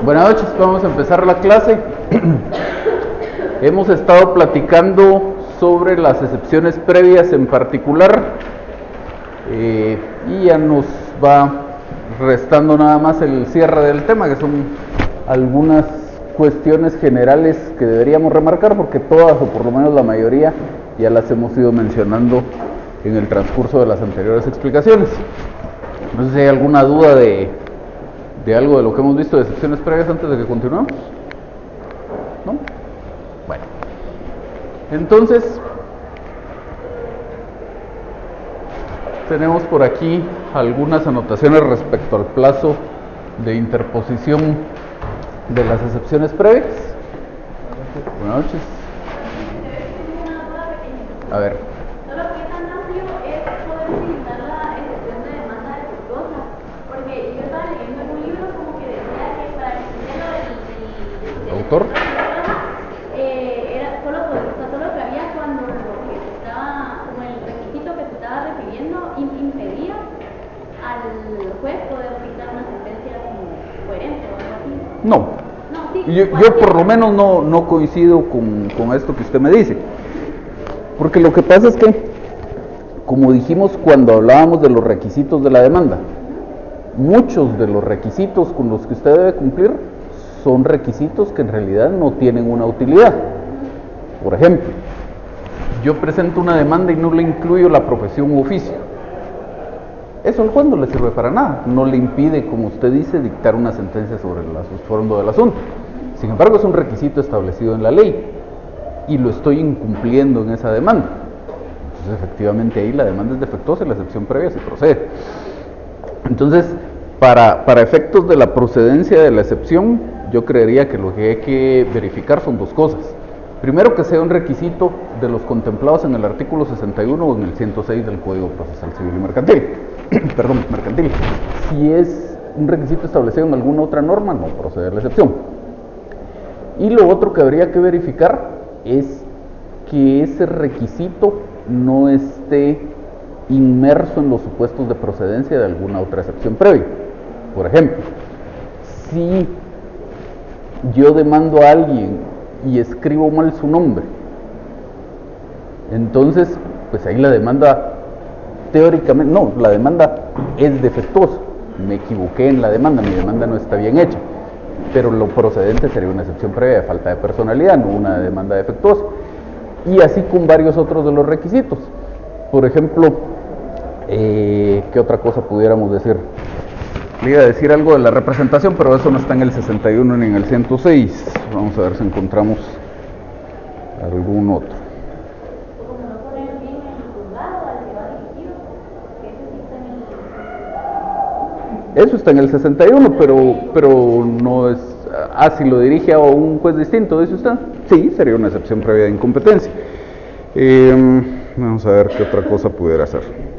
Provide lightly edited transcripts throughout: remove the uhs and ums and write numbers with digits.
Buenas noches, vamos a empezar la clase. Hemos estado platicando sobre las excepciones previas en particular y ya nos va restando nada más el cierre del tema, que son algunas cuestiones generales que deberíamos remarcar, porque todas, o por lo menos la mayoría, ya las hemos ido mencionando en el transcurso de las anteriores explicaciones. No sé si hay alguna duda de algo de lo que hemos visto de excepciones previas antes de que continuemos. ¿No? Bueno. Entonces, tenemos por aquí algunas anotaciones respecto al plazo de interposición de las excepciones previas. Buenas noches. A ver. ¿Autor? Era solo lo que había cuando como el requisito que se estaba refiriendo impedía al juez poder dictar una sentencia como coherente o algo así. No. Yo por lo menos no coincido con esto que usted me dice, porque lo que pasa es que, como dijimos cuando hablábamos de los requisitos de la demanda, muchos de los requisitos con los que usted debe cumplir son requisitos que en realidad no tienen una utilidad. Por ejemplo, yo presento una demanda y no le incluyo la profesión u oficio. Eso al juez no le sirve para nada, no le impide, como usted dice, dictar una sentencia sobre el fondo del asunto. Sin embargo, es un requisito establecido en la ley y lo estoy incumpliendo en esa demanda. Entonces, efectivamente, ahí la demanda es defectuosa y la excepción previa se procede. Entonces, para efectos de la procedencia de la excepción, yo creería que lo que hay que verificar son dos cosas. Primero, que sea un requisito de los contemplados en el artículo 61 o en el 106 del Código Procesal Civil y Mercantil. Mercantil. Si es un requisito establecido en alguna otra norma, no procede la excepción. Y lo otro que habría que verificar es que ese requisito no esté inmerso en los supuestos de procedencia de alguna otra excepción previa. Por ejemplo, si yo demando a alguien y escribo mal su nombre, entonces, pues ahí la demanda, teóricamente, no, la demanda es defectuosa, me equivoqué en la demanda, mi demanda no está bien hecha, pero lo procedente sería una excepción previa de falta de personalidad, no una demanda defectuosa, y así con varios otros de los requisitos. Por ejemplo, ¿qué otra cosa pudiéramos decir? Le iba a decir algo de la representación, pero eso no está en el 61 ni en el 106. Vamos a ver si encontramos algún otro. Eso está en el 61, pero no es... si lo dirige a un juez distinto, dice usted. Sí, sería una excepción previa de incompetencia. Vamos a ver qué otra cosa pudiera ser.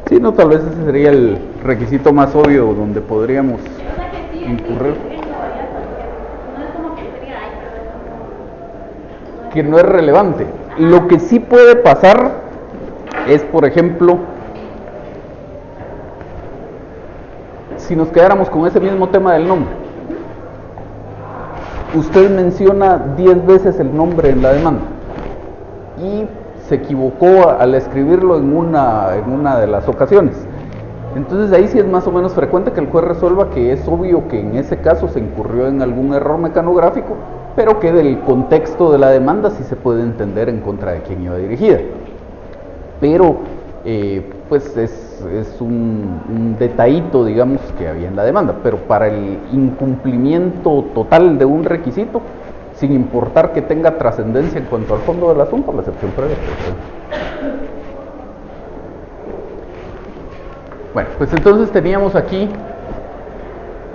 Sí, no, tal vez ese sería el requisito más obvio donde podríamos incurrir. Que no es relevante. Lo que sí puede pasar es, por ejemplo, si nos quedáramos con ese mismo tema del nombre. Usted menciona 10 veces el nombre en la demanda y se equivocó al escribirlo en una de las ocasiones. Entonces ahí sí es más o menos frecuente que el juez resuelva que es obvio que en ese caso se incurrió en algún error mecanográfico, pero que del contexto de la demanda sí se puede entender en contra de quién iba dirigida. Pero pues es un detallito, digamos, que había en la demanda, pero para el incumplimiento total de un requisito, sin importar que tenga trascendencia en cuanto al fondo del asunto, la excepción previa. Bueno, pues entonces teníamos aquí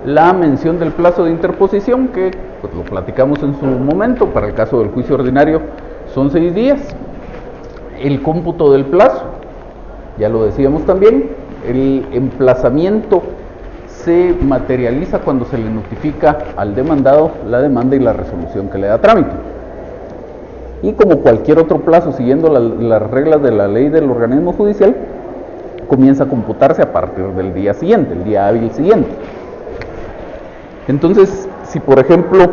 la mención del plazo de interposición, que pues lo platicamos en su momento. Para el caso del juicio ordinario son 6 días. El cómputo del plazo, ya lo decíamos también, el emplazamiento se materializa cuando se le notifica al demandado la demanda y la resolución que le da trámite. Y como cualquier otro plazo, siguiendo las reglas de la ley del organismo judicial, comienza a computarse a partir del día siguiente, el día hábil siguiente. Entonces, si por ejemplo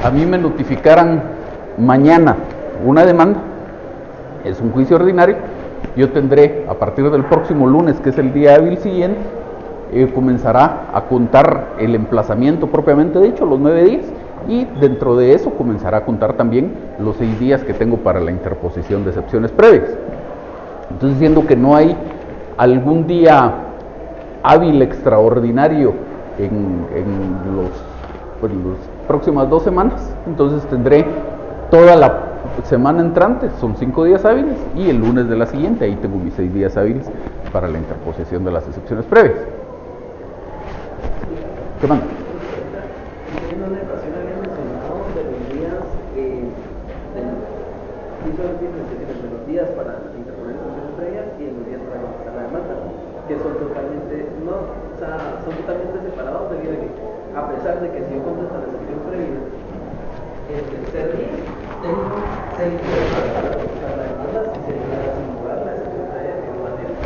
a mí me notificaran mañana una demanda, es un juicio ordinario, yo tendré a partir del próximo lunes, que es el día hábil siguiente, comenzará a contar el emplazamiento propiamente dicho, los 9 días, y dentro de eso comenzará a contar también los 6 días que tengo para la interposición de excepciones previas. Entonces, siendo que no hay algún día hábil extraordinario en las próximas 2 semanas, entonces tendré toda la semana entrante, son 5 días hábiles, y el lunes de la siguiente, ahí tengo mis 6 días hábiles para la interposición de las excepciones previas. ¿Qué manda? En una ocasión había mencionado de los días de los días para interponer excepciones previas y en los días para contestar la demanda, que son totalmente separados, debido a que, a pesar de que si yo contesto la excepción previa el tercer día, tengo 6 días para contestar la demanda, si se declara sin lugar la excepción previa que no va a tener.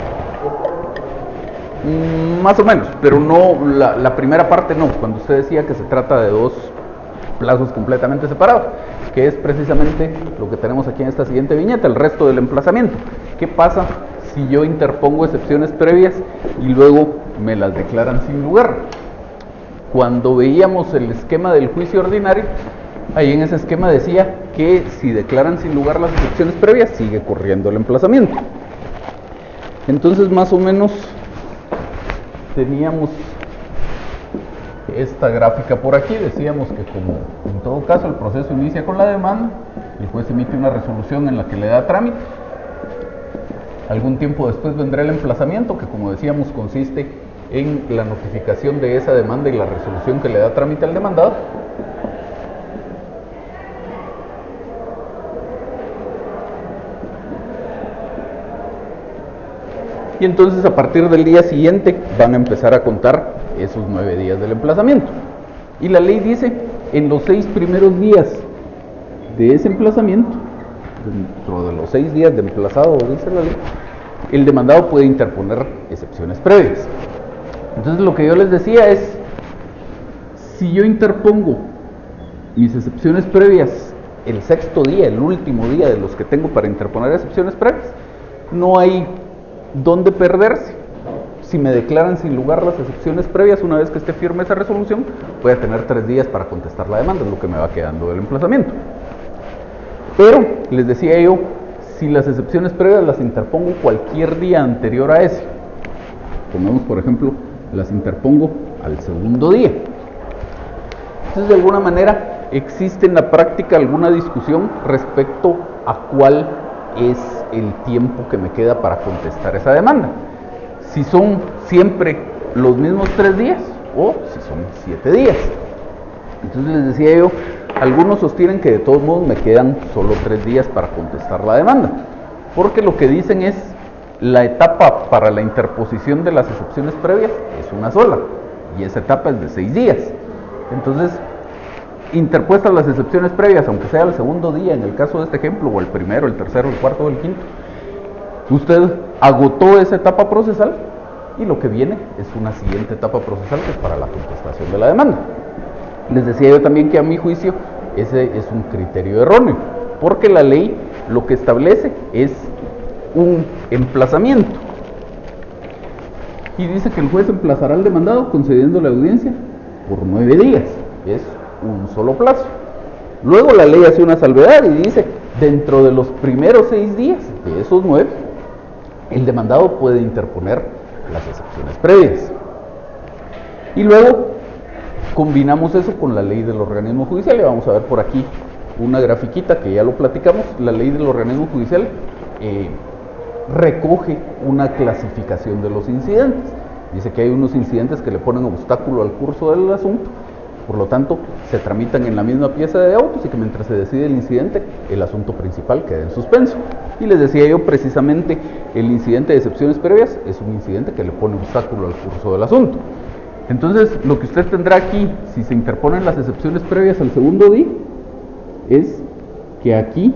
Más o menos, pero no, la primera parte no, cuando usted decía que se trata de 2 plazos completamente separados, que es precisamente lo que tenemos aquí en esta siguiente viñeta, el resto del emplazamiento. ¿Qué pasa si yo interpongo excepciones previas y luego me las declaran sin lugar? Cuando veíamos el esquema del juicio ordinario, ahí en ese esquema decía que si declaran sin lugar las excepciones previas, sigue corriendo el emplazamiento. Entonces, más o menos teníamos esta gráfica por aquí. Decíamos que, como en todo caso el proceso inicia con la demanda, el juez emite una resolución en la que le da trámite. Algún tiempo después vendrá el emplazamiento, que, como decíamos, consiste en la notificación de esa demanda y la resolución que le da trámite al demandado. Y entonces, a partir del día siguiente, van a empezar a contar esos 9 días del emplazamiento. Y la ley dice, en los 6 primeros días de ese emplazamiento, dentro de los 6 días de emplazado, dice la ley, el demandado puede interponer excepciones previas. Entonces, lo que yo les decía es, si yo interpongo mis excepciones previas el 6.º día, el último día de los que tengo para interponer excepciones previas, no hay dónde perderse. Si me declaran sin lugar las excepciones previas, una vez que esté firme esa resolución, voy a tener 3 días para contestar la demanda, es lo que me va quedando del emplazamiento. Pero, les decía yo, si las excepciones previas las interpongo cualquier día anterior a ese, pongamos por ejemplo, las interpongo al 2.º día, entonces de alguna manera existe en la práctica alguna discusión respecto a cuál es el tiempo que me queda para contestar esa demanda. Si son siempre los mismos 3 días o si son 7 días. Entonces, les decía yo, algunos sostienen que de todos modos me quedan solo 3 días para contestar la demanda, porque lo que dicen es, la etapa para la interposición de las excepciones previas es una sola, y esa etapa es de 6 días. Entonces, interpuestas las excepciones previas, aunque sea el 2.º día en el caso de este ejemplo, o el 1.º, el 3.º, el 4.º o el 5.º, usted agotó esa etapa procesal y lo que viene es una siguiente etapa procesal, que es para la contestación de la demanda. Les decía yo también que, a mi juicio, ese es un criterio erróneo, porque la ley lo que establece es un emplazamiento y dice que el juez emplazará al demandado concediendo la audiencia por 9 días, es un solo plazo. Luego la ley hace una salvedad y dice, dentro de los primeros 6 días de esos 9, el demandado puede interponer las excepciones previas. Y luego combinamos eso con la ley del organismo judicial, y vamos a ver por aquí una grafiquita que ya lo platicamos. La ley del organismo judicial recoge una clasificación de los incidentes. Dice que hay unos incidentes que le ponen obstáculo al curso del asunto, por lo tanto se tramitan en la misma pieza de autos, y que mientras se decide el incidente, el asunto principal queda en suspenso. Y les decía yo, precisamente el incidente de excepciones previas es un incidente que le pone obstáculo al curso del asunto. Entonces, lo que usted tendrá aquí, si se interponen las excepciones previas al segundo día, es que aquí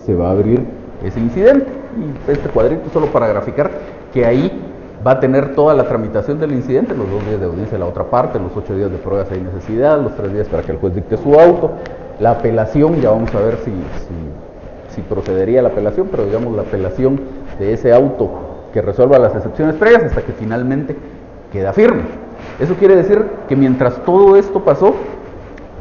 se va a abrir ese incidente. Y este cuadrito solo para graficar que ahí va a tener toda la tramitación del incidente, los 2 días de audiencia de la otra parte, los 8 días de pruebas si hay necesidad, los 3 días para que el juez dicte su auto, la apelación, ya vamos a ver si procedería la apelación, pero digamos la apelación de ese auto que resuelva las excepciones previas hasta que finalmente queda firme. Eso quiere decir que mientras todo esto pasó,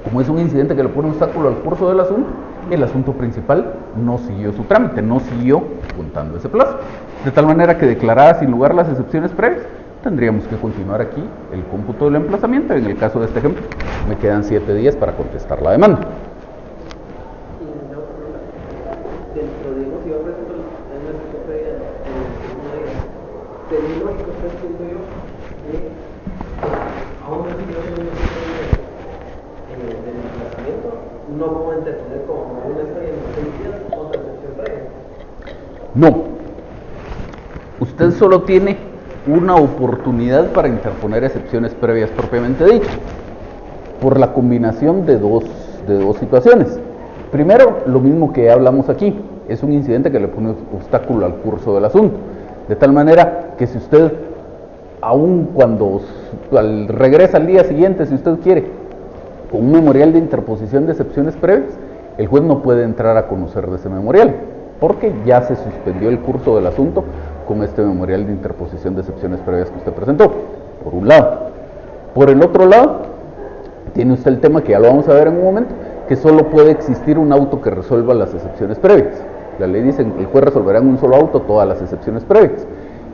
como es un incidente que le pone obstáculo al curso del asunto, el asunto principal no siguió su trámite, no siguió contando ese plazo. De tal manera que, declaradas sin lugar las excepciones previas, tendríamos que continuar aquí el cómputo del emplazamiento. En el caso de este ejemplo, me quedan 7 días para contestar la demanda. Dentro de si yo presento en la excepción previa sería lógico, está diciendo yo, que aún así yo tengo una excepción del emplazamiento, no puedo entender como una historia en 6 días otra excepción previa. No. Usted solo tiene una oportunidad para interponer excepciones previas propiamente dicho, por la combinación de dos situaciones. Primero, lo mismo que hablamos aquí, es un incidente que le pone obstáculo al curso del asunto, de tal manera que si usted, aun cuando regresa al día siguiente, si usted quiere, con un memorial de interposición de excepciones previas, el juez no puede entrar a conocer de ese memorial, porque ya se suspendió el curso del asunto con este memorial de interposición de excepciones previas que usted presentó, por un lado. Por el otro lado, tiene usted el tema que ya lo vamos a ver en un momento, que solo puede existir un auto que resuelva las excepciones previas. La ley dice que el juez resolverá en un solo auto todas las excepciones previas.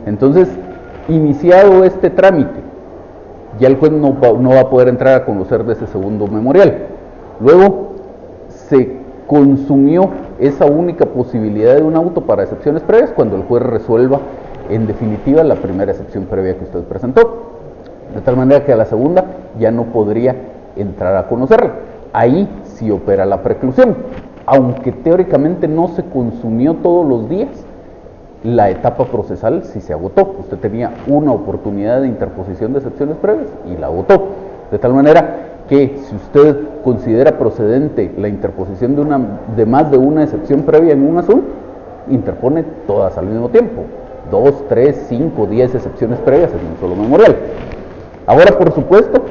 Entonces, iniciado este trámite, ya el juez no va a poder entrar a conocer de ese segundo memorial. Luego, se consumió esa única posibilidad de un auto para excepciones previas cuando el juez resuelva en definitiva la primera excepción previa que usted presentó, de tal manera que a la segunda ya no podría entrar a conocerla. Ahí sí opera la preclusión, aunque teóricamente no se consumió todos los días, la etapa procesal sí se agotó. Usted tenía una oportunidad de interposición de excepciones previas y la agotó, de tal manera que si usted considera procedente la interposición de más de una excepción previa en un asunto, interpone todas al mismo tiempo, 2, 3, 5, 10 excepciones previas en un solo memorial. Ahora, por supuesto,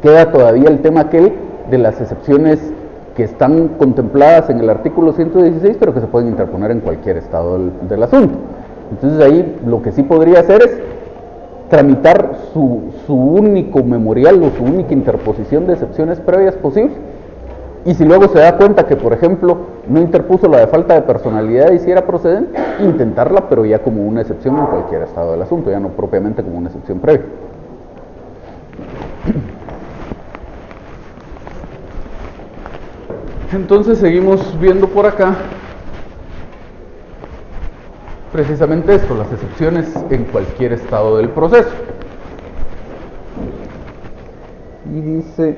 queda todavía el tema aquel de las excepciones que están contempladas en el artículo 116, pero que se pueden interponer en cualquier estado del asunto. Entonces ahí lo que sí podría hacer es tramitar su único memorial o su única interposición de excepciones previas posible, y si luego se da cuenta que, por ejemplo, no interpuso la de falta de personalidad y si era procedente, intentarla, pero ya como una excepción en cualquier estado del asunto, ya no propiamente como una excepción previa. Entonces seguimos viendo por acá precisamente esto, las excepciones en cualquier estado del proceso. Y dice,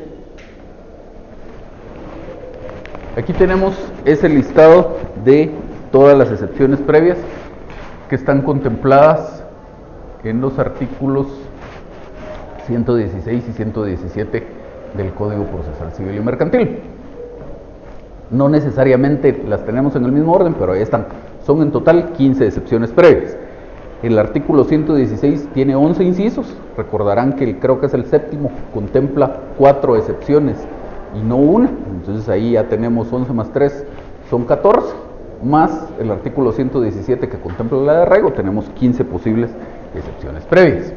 aquí tenemos ese listado de todas las excepciones previas que están contempladas en los artículos 116 y 117 del Código Procesal Civil y Mercantil. No necesariamente las tenemos en el mismo orden, pero ahí están. Son en total 15 excepciones previas. El artículo 116 tiene 11 incisos. Recordarán que creo que es el séptimo, contempla 4 excepciones y no una. Entonces ahí ya tenemos 11 más 3, son 14. Más el artículo 117 que contempla la de arraigo, tenemos 15 posibles excepciones previas.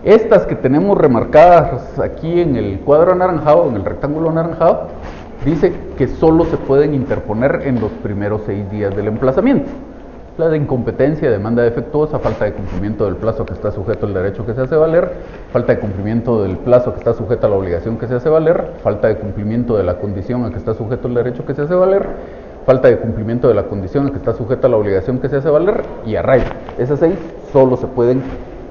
Estas que tenemos remarcadas aquí en el cuadro anaranjado, en el rectángulo anaranjado, dice que solo se pueden interponer en los primeros 6 días del emplazamiento. La de incompetencia, demanda defectuosa, falta de cumplimiento del plazo que está sujeto al derecho que se hace valer, falta de cumplimiento del plazo que está sujeto a la obligación que se hace valer, falta de cumplimiento de la condición a que está sujeto el derecho que se hace valer, falta de cumplimiento de la condición a que está sujeta la obligación que se hace valer y arraigo. Esas 6 solo se pueden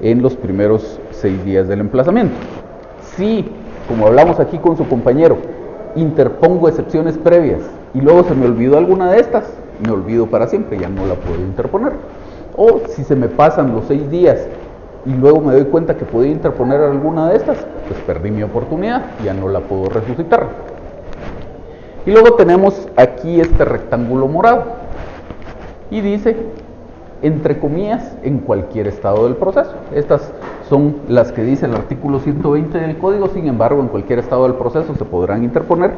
en los primeros 6 días del emplazamiento. Si, como hablamos aquí con su compañero, interpongo excepciones previas y luego se me olvidó alguna de estas, me olvido para siempre, ya no la puedo interponer. O si se me pasan los 6 días y luego me doy cuenta que podía interponer alguna de estas, pues perdí mi oportunidad, ya no la puedo resucitar. Y luego tenemos aquí este rectángulo morado y dice, entre comillas, en cualquier estado del proceso. Estas son las que dice el artículo 120 del Código, sin embargo, en cualquier estado del proceso se podrán interponer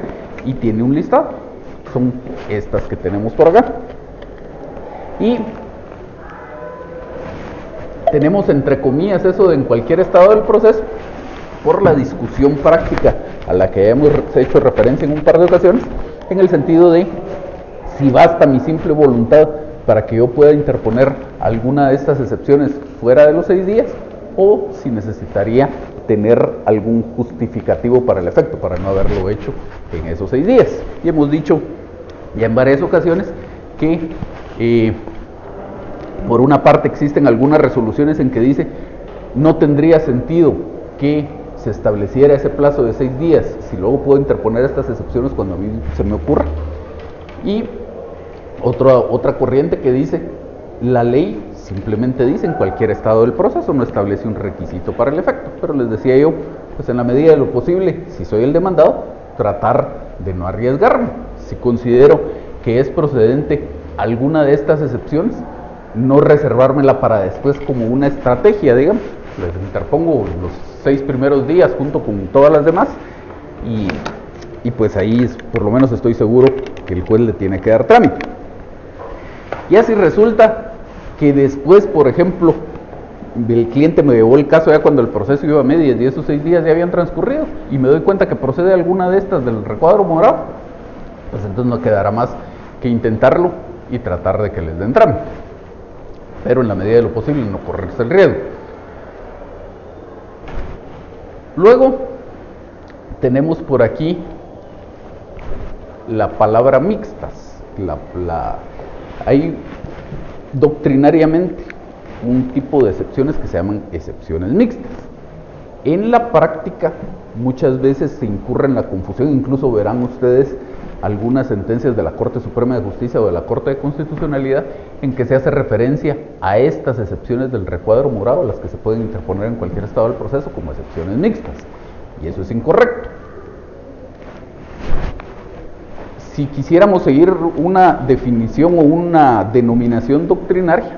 y tiene un listado. Son estas que tenemos por acá. Y tenemos entre comillas eso de en cualquier estado del proceso por la discusión práctica a la que hemos hecho referencia en un par de ocasiones, en el sentido de si basta mi simple voluntad para que yo pueda interponer alguna de estas excepciones fuera de los 6 días, o si necesitaría tener algún justificativo para el efecto, para no haberlo hecho en esos 6 días. Y hemos dicho ya en varias ocasiones que por una parte existen algunas resoluciones en que dice no tendría sentido que se estableciera ese plazo de 6 días si luego puedo interponer estas excepciones cuando a mí se me ocurra. Y otra corriente que dice la ley simplemente dice en cualquier estado del proceso, no establece un requisito para el efecto. Pero les decía yo, pues en la medida de lo posible, si soy el demandado, tratar de no arriesgarme. Si considero que es procedente alguna de estas excepciones, no reservármela para después como una estrategia, digamos. Les interpongo los 6 primeros días junto con todas las demás y pues ahí por lo menos estoy seguro que el juez le tiene que dar trámite. Y así resulta que después, por ejemplo, el cliente me llevó el caso ya cuando el proceso iba a medias y esos 6 días ya habían transcurrido y me doy cuenta que procede alguna de estas del recuadro morado, pues entonces no quedará más que intentarlo y tratar de que les den trámite, pero en la medida de lo posible no correrse el riesgo. Luego tenemos por aquí la palabra mixtas. Hay doctrinariamente un tipo de excepciones que se llaman excepciones mixtas. En la práctica muchas veces se incurre en la confusión, incluso verán ustedes algunas sentencias de la Corte Suprema de Justicia o de la Corte de Constitucionalidad en que se hace referencia a estas excepciones del recuadro morado, las que se pueden interponer en cualquier estado del proceso como excepciones mixtas, y eso es incorrecto. Si quisiéramos seguir una definición o una denominación doctrinaria,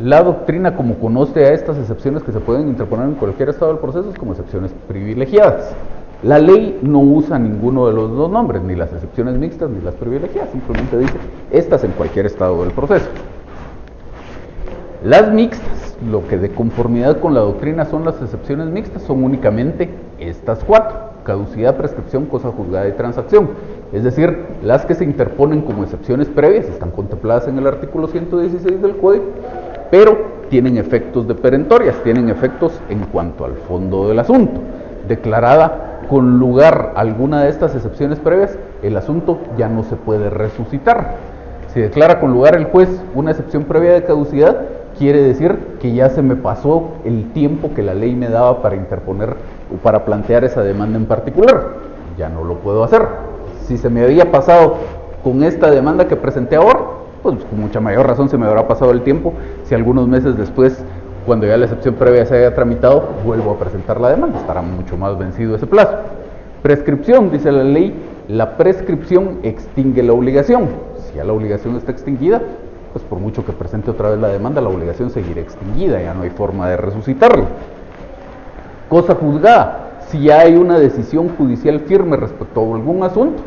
la doctrina como conoce a estas excepciones que se pueden interponer en cualquier estado del proceso es como excepciones privilegiadas. La ley no usa ninguno de los dos nombres, ni las excepciones mixtas ni las privilegiadas, simplemente dice estas en cualquier estado del proceso. Las mixtas, lo que de conformidad con la doctrina son las excepciones mixtas, son únicamente estas 4: caducidad, prescripción, cosa juzgada y transacción. Es decir, las que se interponen como excepciones previas están contempladas en el artículo 116 del Código, pero tienen efectos de perentorias, tienen efectos en cuanto al fondo del asunto. Declarada con lugar alguna de estas excepciones previas, el asunto ya no se puede resucitar. Si declara con lugar el juez una excepción previa de caducidad, quiere decir que ya se me pasó el tiempo que la ley me daba para interponer o para plantear esa demanda en particular. Ya no lo puedo hacer. Si se me había pasado con esta demanda que presenté ahora, pues con mucha mayor razón se me habrá pasado el tiempo si algunos meses después, cuando ya la excepción previa se haya tramitado, vuelvo a presentar la demanda, estará mucho más vencido ese plazo. Prescripción, dice la ley, la prescripción extingue la obligación. Si ya la obligación está extinguida, pues por mucho que presente otra vez la demanda, la obligación seguirá extinguida, ya no hay forma de resucitarla. Cosa juzgada, si ya hay una decisión judicial firme respecto a algún asunto,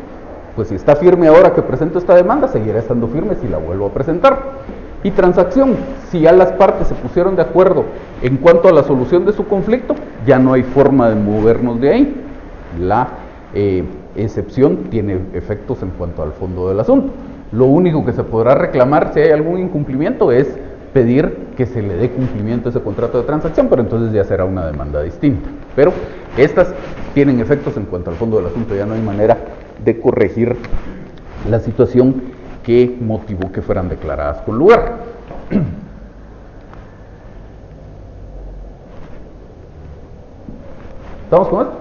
pues si está firme ahora que presento esta demanda, seguirá estando firme si la vuelvo a presentar. Y transacción, si ya las partes se pusieron de acuerdo en cuanto a la solución de su conflicto, ya no hay forma de movernos de ahí. La excepción tiene efectos en cuanto al fondo del asunto. Lo único que se podrá reclamar si hay algún incumplimiento es pedir que se le dé cumplimiento a ese contrato de transacción, pero entonces ya será una demanda distinta. Pero estas tienen efectos en cuanto al fondo del asunto, ya no hay manera de corregir la situación que motivó que fueran declaradas con lugar. ¿Estamos con esto?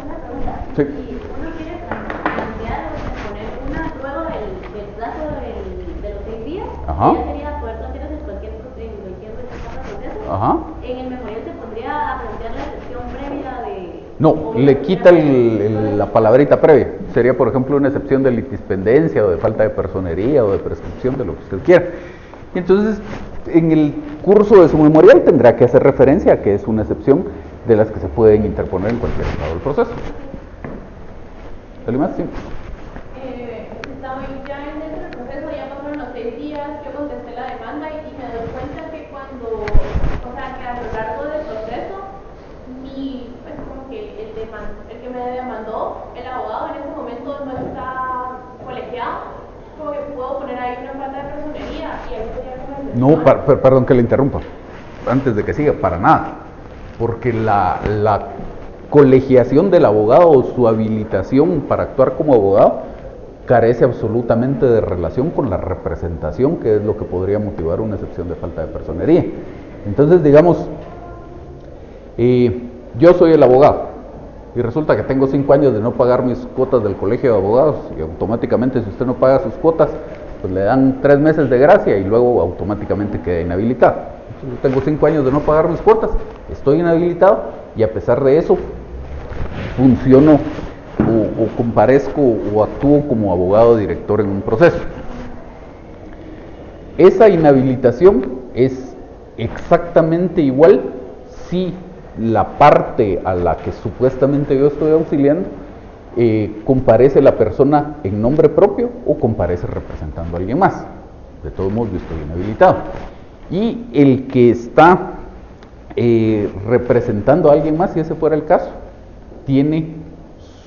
Una pregunta. Sí. Si uno quiere plantear o poner una prueba del plazo de los 6 días, Ajá. ya sería poder plantear en cualquier etapa del proceso. Ajá. En el memorial se pondría a plantear la excepción previa de... No, le quita la palabrita previa. Sería, por ejemplo, una excepción de litispendencia o de falta de personería o de prescripción, de lo que usted quiera. Y entonces, en el curso de su memorial tendrá que hacer referencia a que es una excepción de las que se pueden interponer en cualquier estado del proceso. ¿Alguien más? Sí. Estaba ya en ese proceso, ya pasaron los 6 días, yo contesté la demanda y me doy cuenta que o sea, que a lo largo del proceso, pues como que el que me demandó, el abogado en ese momento no está colegiado, como que puedo poner ahí una falta de personería y ahí sería como... No, perdón que le interrumpa, antes de que siga, para nada. Porque la colegiación del abogado o su habilitación para actuar como abogado carece absolutamente de relación con la representación, que es lo que podría motivar una excepción de falta de personería. Entonces, digamos, yo soy el abogado y resulta que tengo 5 años de no pagar mis cuotas del colegio de abogados y automáticamente, si usted no paga sus cuotas, pues le dan 3 meses de gracia y luego automáticamente queda inhabilitado. Yo tengo 5 años de no pagar mis cuotas, estoy inhabilitado y a pesar de eso funciono o comparezco o actúo como abogado director en un proceso. Esa inhabilitación es exactamente igual si la parte a la que supuestamente yo estoy auxiliando comparece la persona en nombre propio o comparece representando a alguien más. De todos modos, yo estoy inhabilitado. Y el que está representando a alguien más, si ese fuera el caso, tiene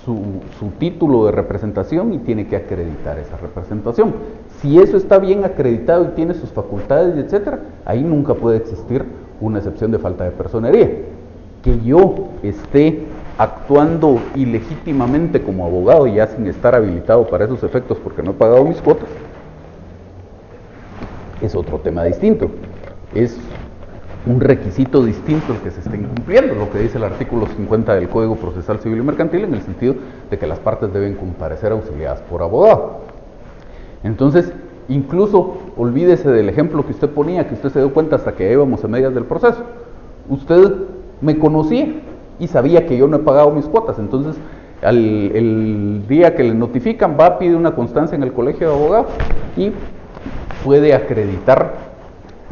su título de representación y tiene que acreditar esa representación. Si eso está bien acreditado y tiene sus facultades, etcétera, ahí nunca puede existir una excepción de falta de personería. Que yo esté actuando ilegítimamente como abogado y ya sin estar habilitado para esos efectos porque no he pagado mis cuotas, es otro tema distinto. Es un requisito distinto el que se esté incumpliendo, lo que dice el artículo 50 del Código Procesal Civil y Mercantil, en el sentido de que las partes deben comparecer auxiliadas por abogado. Entonces, incluso olvídese del ejemplo que usted ponía, que usted se dio cuenta hasta que íbamos a medias del proceso. Usted me conocía y sabía que yo no he pagado mis cuotas, entonces el día que le notifican va, pide una constancia en el colegio de abogados y puede acreditar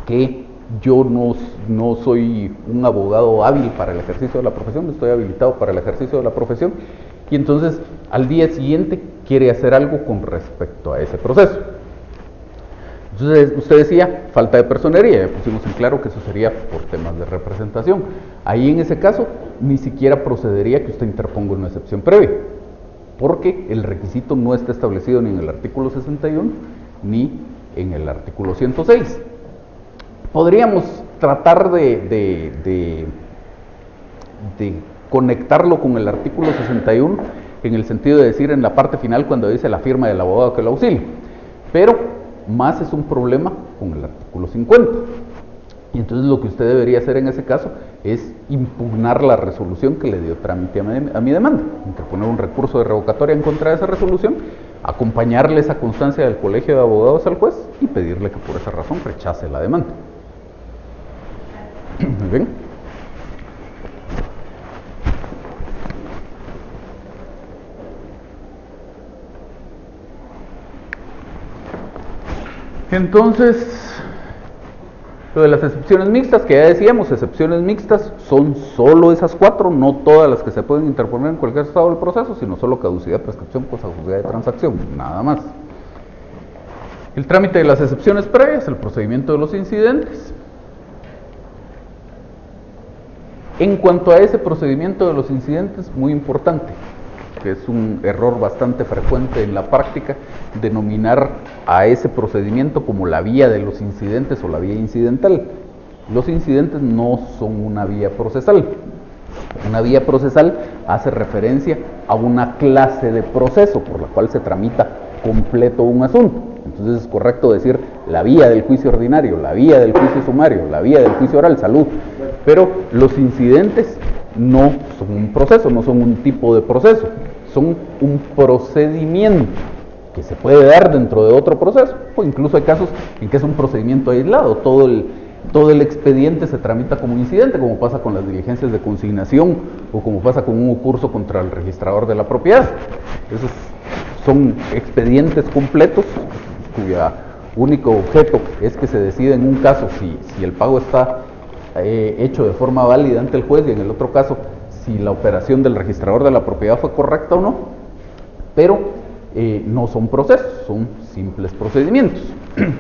que yo no soy un abogado hábil para el ejercicio de la profesión, no estoy habilitado para el ejercicio de la profesión, y entonces al día siguiente quiere hacer algo con respecto a ese proceso. Entonces usted decía falta de personería, ya pusimos en claro que eso sería por temas de representación. Ahí en ese caso ni siquiera procedería que usted interponga una excepción previa, porque el requisito no está establecido ni en el artículo 61 ni en el artículo 106. Podríamos tratar de conectarlo con el artículo 61 en el sentido de decir en la parte final cuando dice la firma del abogado que lo auxilia, pero más es un problema con el artículo 50. Y entonces lo que usted debería hacer en ese caso es impugnar la resolución que le dio trámite a mi demanda, interponer un recurso de revocatoria en contra de esa resolución, acompañarle esa constancia del colegio de abogados al juez y pedirle que por esa razón rechace la demanda. Muy bien. Entonces, lo de las excepciones mixtas, que ya decíamos, excepciones mixtas son solo esas 4, no todas las que se pueden interponer en cualquier estado del proceso, sino solo caducidad, prescripción, cosa juzgada de transacción, nada más. El trámite de las excepciones previas, el procedimiento de los incidentes. En cuanto a ese procedimiento de los incidentes, muy importante, que es un error bastante frecuente en la práctica, denominar a ese procedimiento como la vía de los incidentes o la vía incidental. Los incidentes no son una vía procesal. Una vía procesal hace referencia a una clase de proceso por la cual se tramita completo un asunto. Entonces es correcto decir la vía del juicio ordinario, la vía del juicio sumario, la vía del juicio oral, salud. Pero los incidentes no son un proceso, no son un tipo de proceso, son un procedimiento que se puede dar dentro de otro proceso, o incluso hay casos en que es un procedimiento aislado, todo el expediente se tramita como incidente, como pasa con las diligencias de consignación o como pasa con un curso contra el registrador de la propiedad. Esos son expedientes completos cuya único objeto es que se decida en un caso si el pago está hecho de forma válida ante el juez y en el otro caso si la operación del registrador de la propiedad fue correcta o no, pero no son procesos, son simples procedimientos.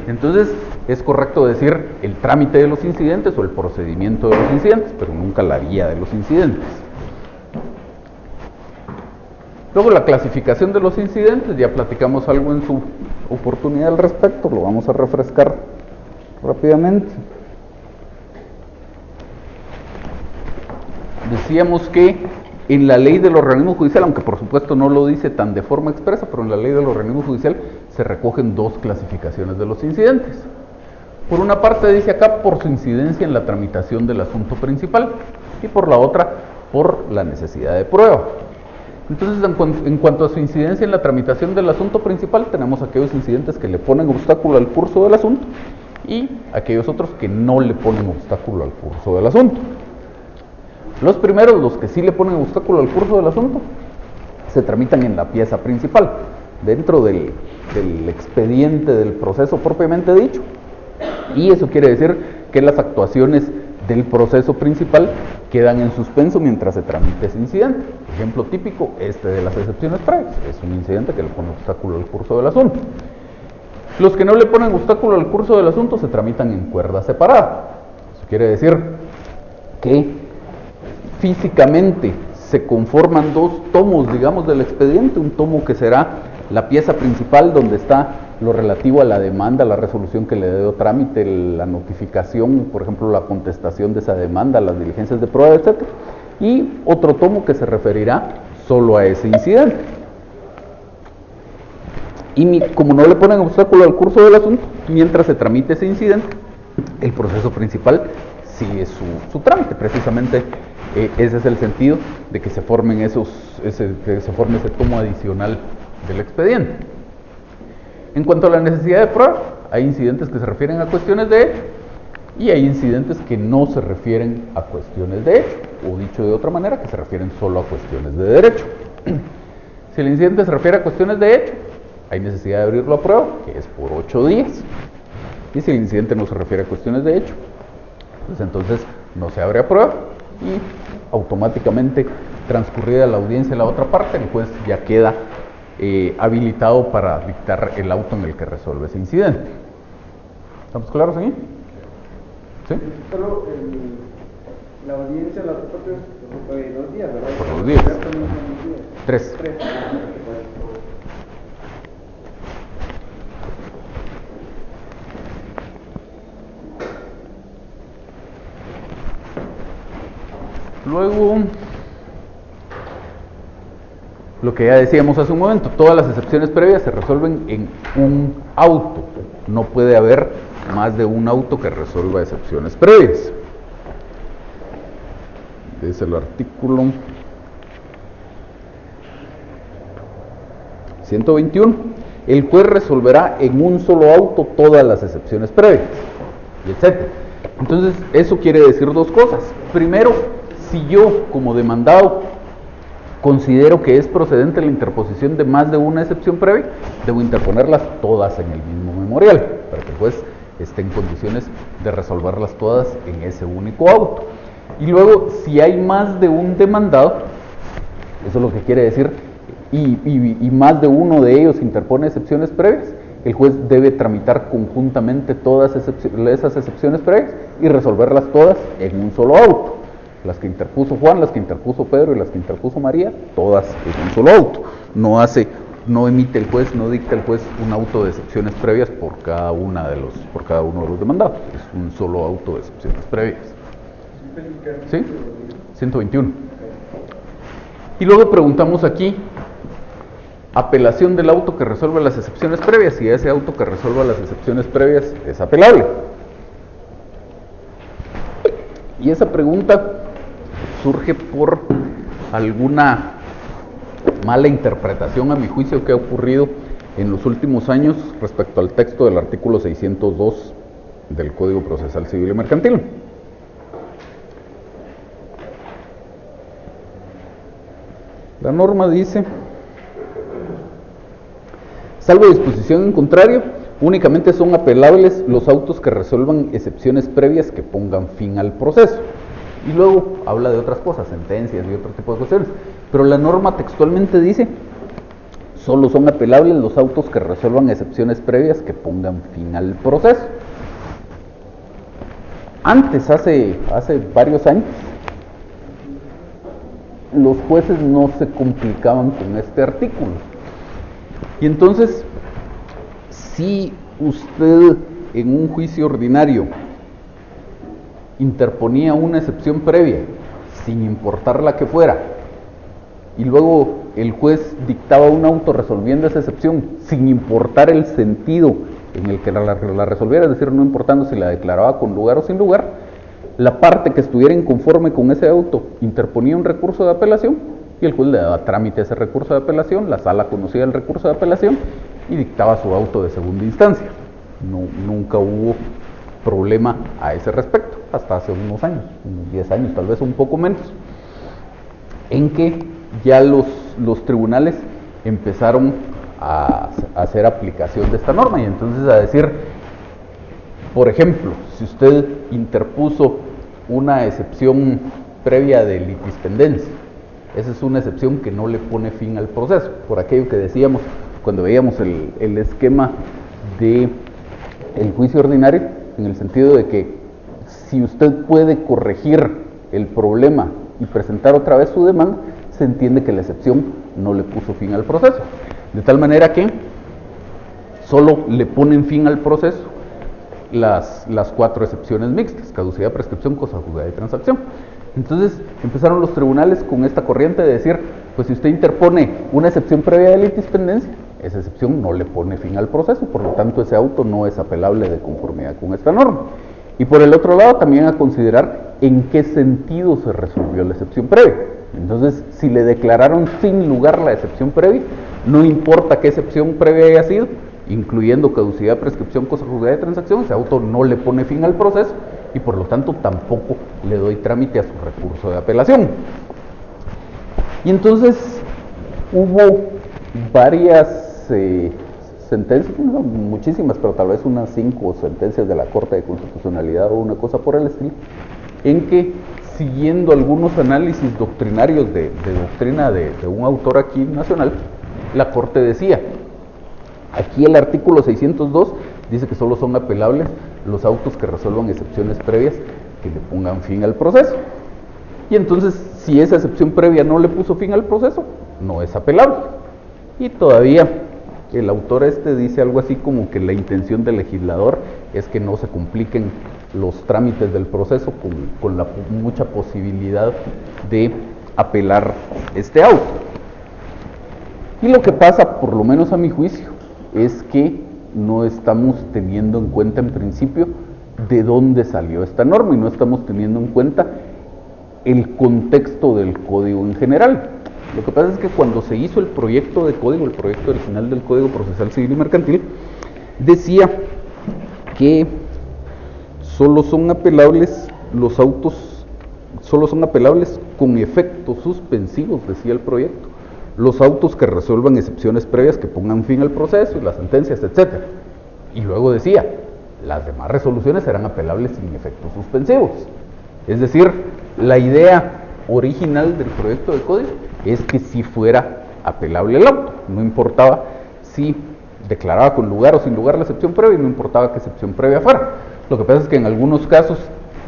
Entonces es correcto decir el trámite de los incidentes o el procedimiento de los incidentes, pero nunca la vía de los incidentes. Luego la clasificación de los incidentes, ya platicamos algo en su oportunidad al respecto, lo vamos a refrescar rápidamente. Decíamos que en la ley del organismo judicial, aunque por supuesto no lo dice tan de forma expresa, pero en la ley del organismo judicial se recogen dos clasificaciones de los incidentes. Por una parte dice acá por su incidencia en la tramitación del asunto principal y por la otra por la necesidad de prueba. Entonces en cuanto a su incidencia en la tramitación del asunto principal, tenemos aquellos incidentes que le ponen obstáculo al curso del asunto y aquellos otros que no le ponen obstáculo al curso del asunto. Los primeros, los que sí le ponen obstáculo al curso del asunto, se tramitan en la pieza principal, dentro del expediente del proceso propiamente dicho. Y eso quiere decir que las actuaciones del proceso principal quedan en suspenso mientras se tramite ese incidente. Ejemplo típico, de las excepciones previas, es un incidente que le pone obstáculo al curso del asunto. Los que no le ponen obstáculo al curso del asunto se tramitan en cuerda separada. Eso quiere decir que físicamente se conforman dos tomos, digamos, del expediente, un tomo que será la pieza principal donde está lo relativo a la demanda, la resolución que le dio trámite, la notificación, por ejemplo, la contestación de esa demanda, las diligencias de prueba, etc. Y otro tomo que se referirá solo a ese incidente. Y como no le ponen obstáculo al curso del asunto, mientras se tramite ese incidente, el proceso principal sigue su trámite. Precisamente ese es el sentido de que se formen forme ese tomo adicional del expediente. En cuanto a la necesidad de prueba, hay incidentes que se refieren a cuestiones de hecho y hay incidentes que no se refieren a cuestiones de hecho, o dicho de otra manera, que se refieren solo a cuestiones de derecho. Si el incidente se refiere a cuestiones de hecho, hay necesidad de abrirlo a prueba, que es por 8 días. Y si el incidente no se refiere a cuestiones de hecho, pues entonces no se abre a prueba y automáticamente, transcurrida la audiencia de la otra parte, el juez ya queda habilitado para dictar el auto en el que resuelve ese incidente. ¿Estamos claros aquí? ¿Sí? Solo la audiencia la otra parte es 2 días, ¿verdad? Por 2 días. 3. Luego, lo que ya decíamos hace un momento, todas las excepciones previas se resuelven en un auto. No puede haber más de un auto que resuelva excepciones previas. Es el artículo 121. El juez resolverá en un solo auto todas las excepciones previas, y etc. Entonces, eso quiere decir dos cosas. Primero, si yo, como demandado, considero que es procedente la interposición de más de una excepción previa, debo interponerlas todas en el mismo memorial, para que el juez esté en condiciones de resolverlas todas en ese único auto. Y luego, si hay más de un demandado, eso es lo que quiere decir, y más de uno de ellos interpone excepciones previas, el juez debe tramitar conjuntamente todas esas excepciones previas y resolverlas todas en un solo auto. Las que interpuso Juan, las que interpuso Pedro y las que interpuso María, todas en un solo auto. No emite el juez, no dicta el juez un auto de excepciones previas por cada uno de los demandados. Es un solo auto de excepciones previas. ¿Sí? 121. Y luego preguntamos aquí, apelación del auto que resuelve las excepciones previas, si ese auto que resuelva las excepciones previas es apelable. Y esa pregunta surge por alguna mala interpretación, a mi juicio, que ha ocurrido en los últimos años respecto al texto del artículo 602 del Código Procesal Civil y Mercantil. La norma dice: salvo disposición en contrario, únicamente son apelables los autos que resuelvan excepciones previas que pongan fin al proceso. Y luego habla de otras cosas, sentencias y otro tipo de cuestiones. Pero la norma textualmente dice: solo son apelables los autos que resuelvan excepciones previas que pongan fin al proceso. Antes, hace varios años, los jueces no se complicaban con este artículo. Y entonces, si usted en un juicio ordinario interponía una excepción previa, sin importar la que fuera, y luego el juez dictaba un auto resolviendo esa excepción, sin importar el sentido en el que la resolviera, es decir, no importando si la declaraba con lugar o sin lugar, la parte que estuviera inconforme con ese auto interponía un recurso de apelación y el juez le daba trámite a ese recurso de apelación, la sala conocía el recurso de apelación y dictaba su auto de segunda instancia. Nunca hubo problema a ese respecto, hasta hace unos años, unos 10 años, tal vez un poco menos, en que ya los tribunales empezaron a hacer aplicación de esta norma y entonces a decir, por ejemplo, si usted interpuso una excepción previa de litispendencia, esa es una excepción que no le pone fin al proceso, por aquello que decíamos cuando veíamos el esquema del juicio ordinario, en el sentido de que si usted puede corregir el problema y presentar otra vez su demanda, se entiende que la excepción no le puso fin al proceso, de tal manera que solo le ponen fin al proceso las 4 excepciones mixtas: caducidad, prescripción, cosa juzgada y transacción. Entonces empezaron los tribunales con esta corriente de decir, pues si usted interpone una excepción previa de litispendencia, esa excepción no le pone fin al proceso, por lo tanto ese auto no es apelable de conformidad con esta norma. Y por el otro lado también a considerar en qué sentido se resolvió la excepción previa. Entonces, si le declararon sin lugar la excepción previa, no importa qué excepción previa haya sido, incluyendo caducidad, prescripción, cosa juzgada y transacción, ese auto no le pone fin al proceso y por lo tanto tampoco le doy trámite a su recurso de apelación. Y entonces hubo varias sentencias, no muchísimas, pero tal vez unas 5 sentencias de la Corte de Constitucionalidad o una cosa por el estilo, en que, siguiendo algunos análisis doctrinarios de doctrina de un autor aquí nacional, la Corte decía: aquí el artículo 602 dice que solo son apelables los autos que resuelvan excepciones previas que le pongan fin al proceso. Y entonces, si esa excepción previa no le puso fin al proceso, no es apelable. Y todavía el autor dice algo así como que la intención del legislador es que no se compliquen los trámites del proceso con la mucha posibilidad de apelar este auto. Y lo que pasa, por lo menos a mi juicio, es que no estamos teniendo en cuenta en principio de dónde salió esta norma y no estamos teniendo en cuenta el contexto del código en general. Lo que pasa es que cuando se hizo el proyecto de código, el proyecto original del Código Procesal Civil y Mercantil, decía que solo son apelables los autos, solo son apelables con efectos suspensivos, decía el proyecto, los autos que resuelvan excepciones previas que pongan fin al proceso y las sentencias, etc. Y luego decía, las demás resoluciones serán apelables sin efectos suspensivos. Es decir, la idea original del proyecto de código es que si fuera apelable el auto, no importaba si declaraba con lugar o sin lugar la excepción previa y no importaba qué excepción previa fuera. Lo que pasa es que en algunos casos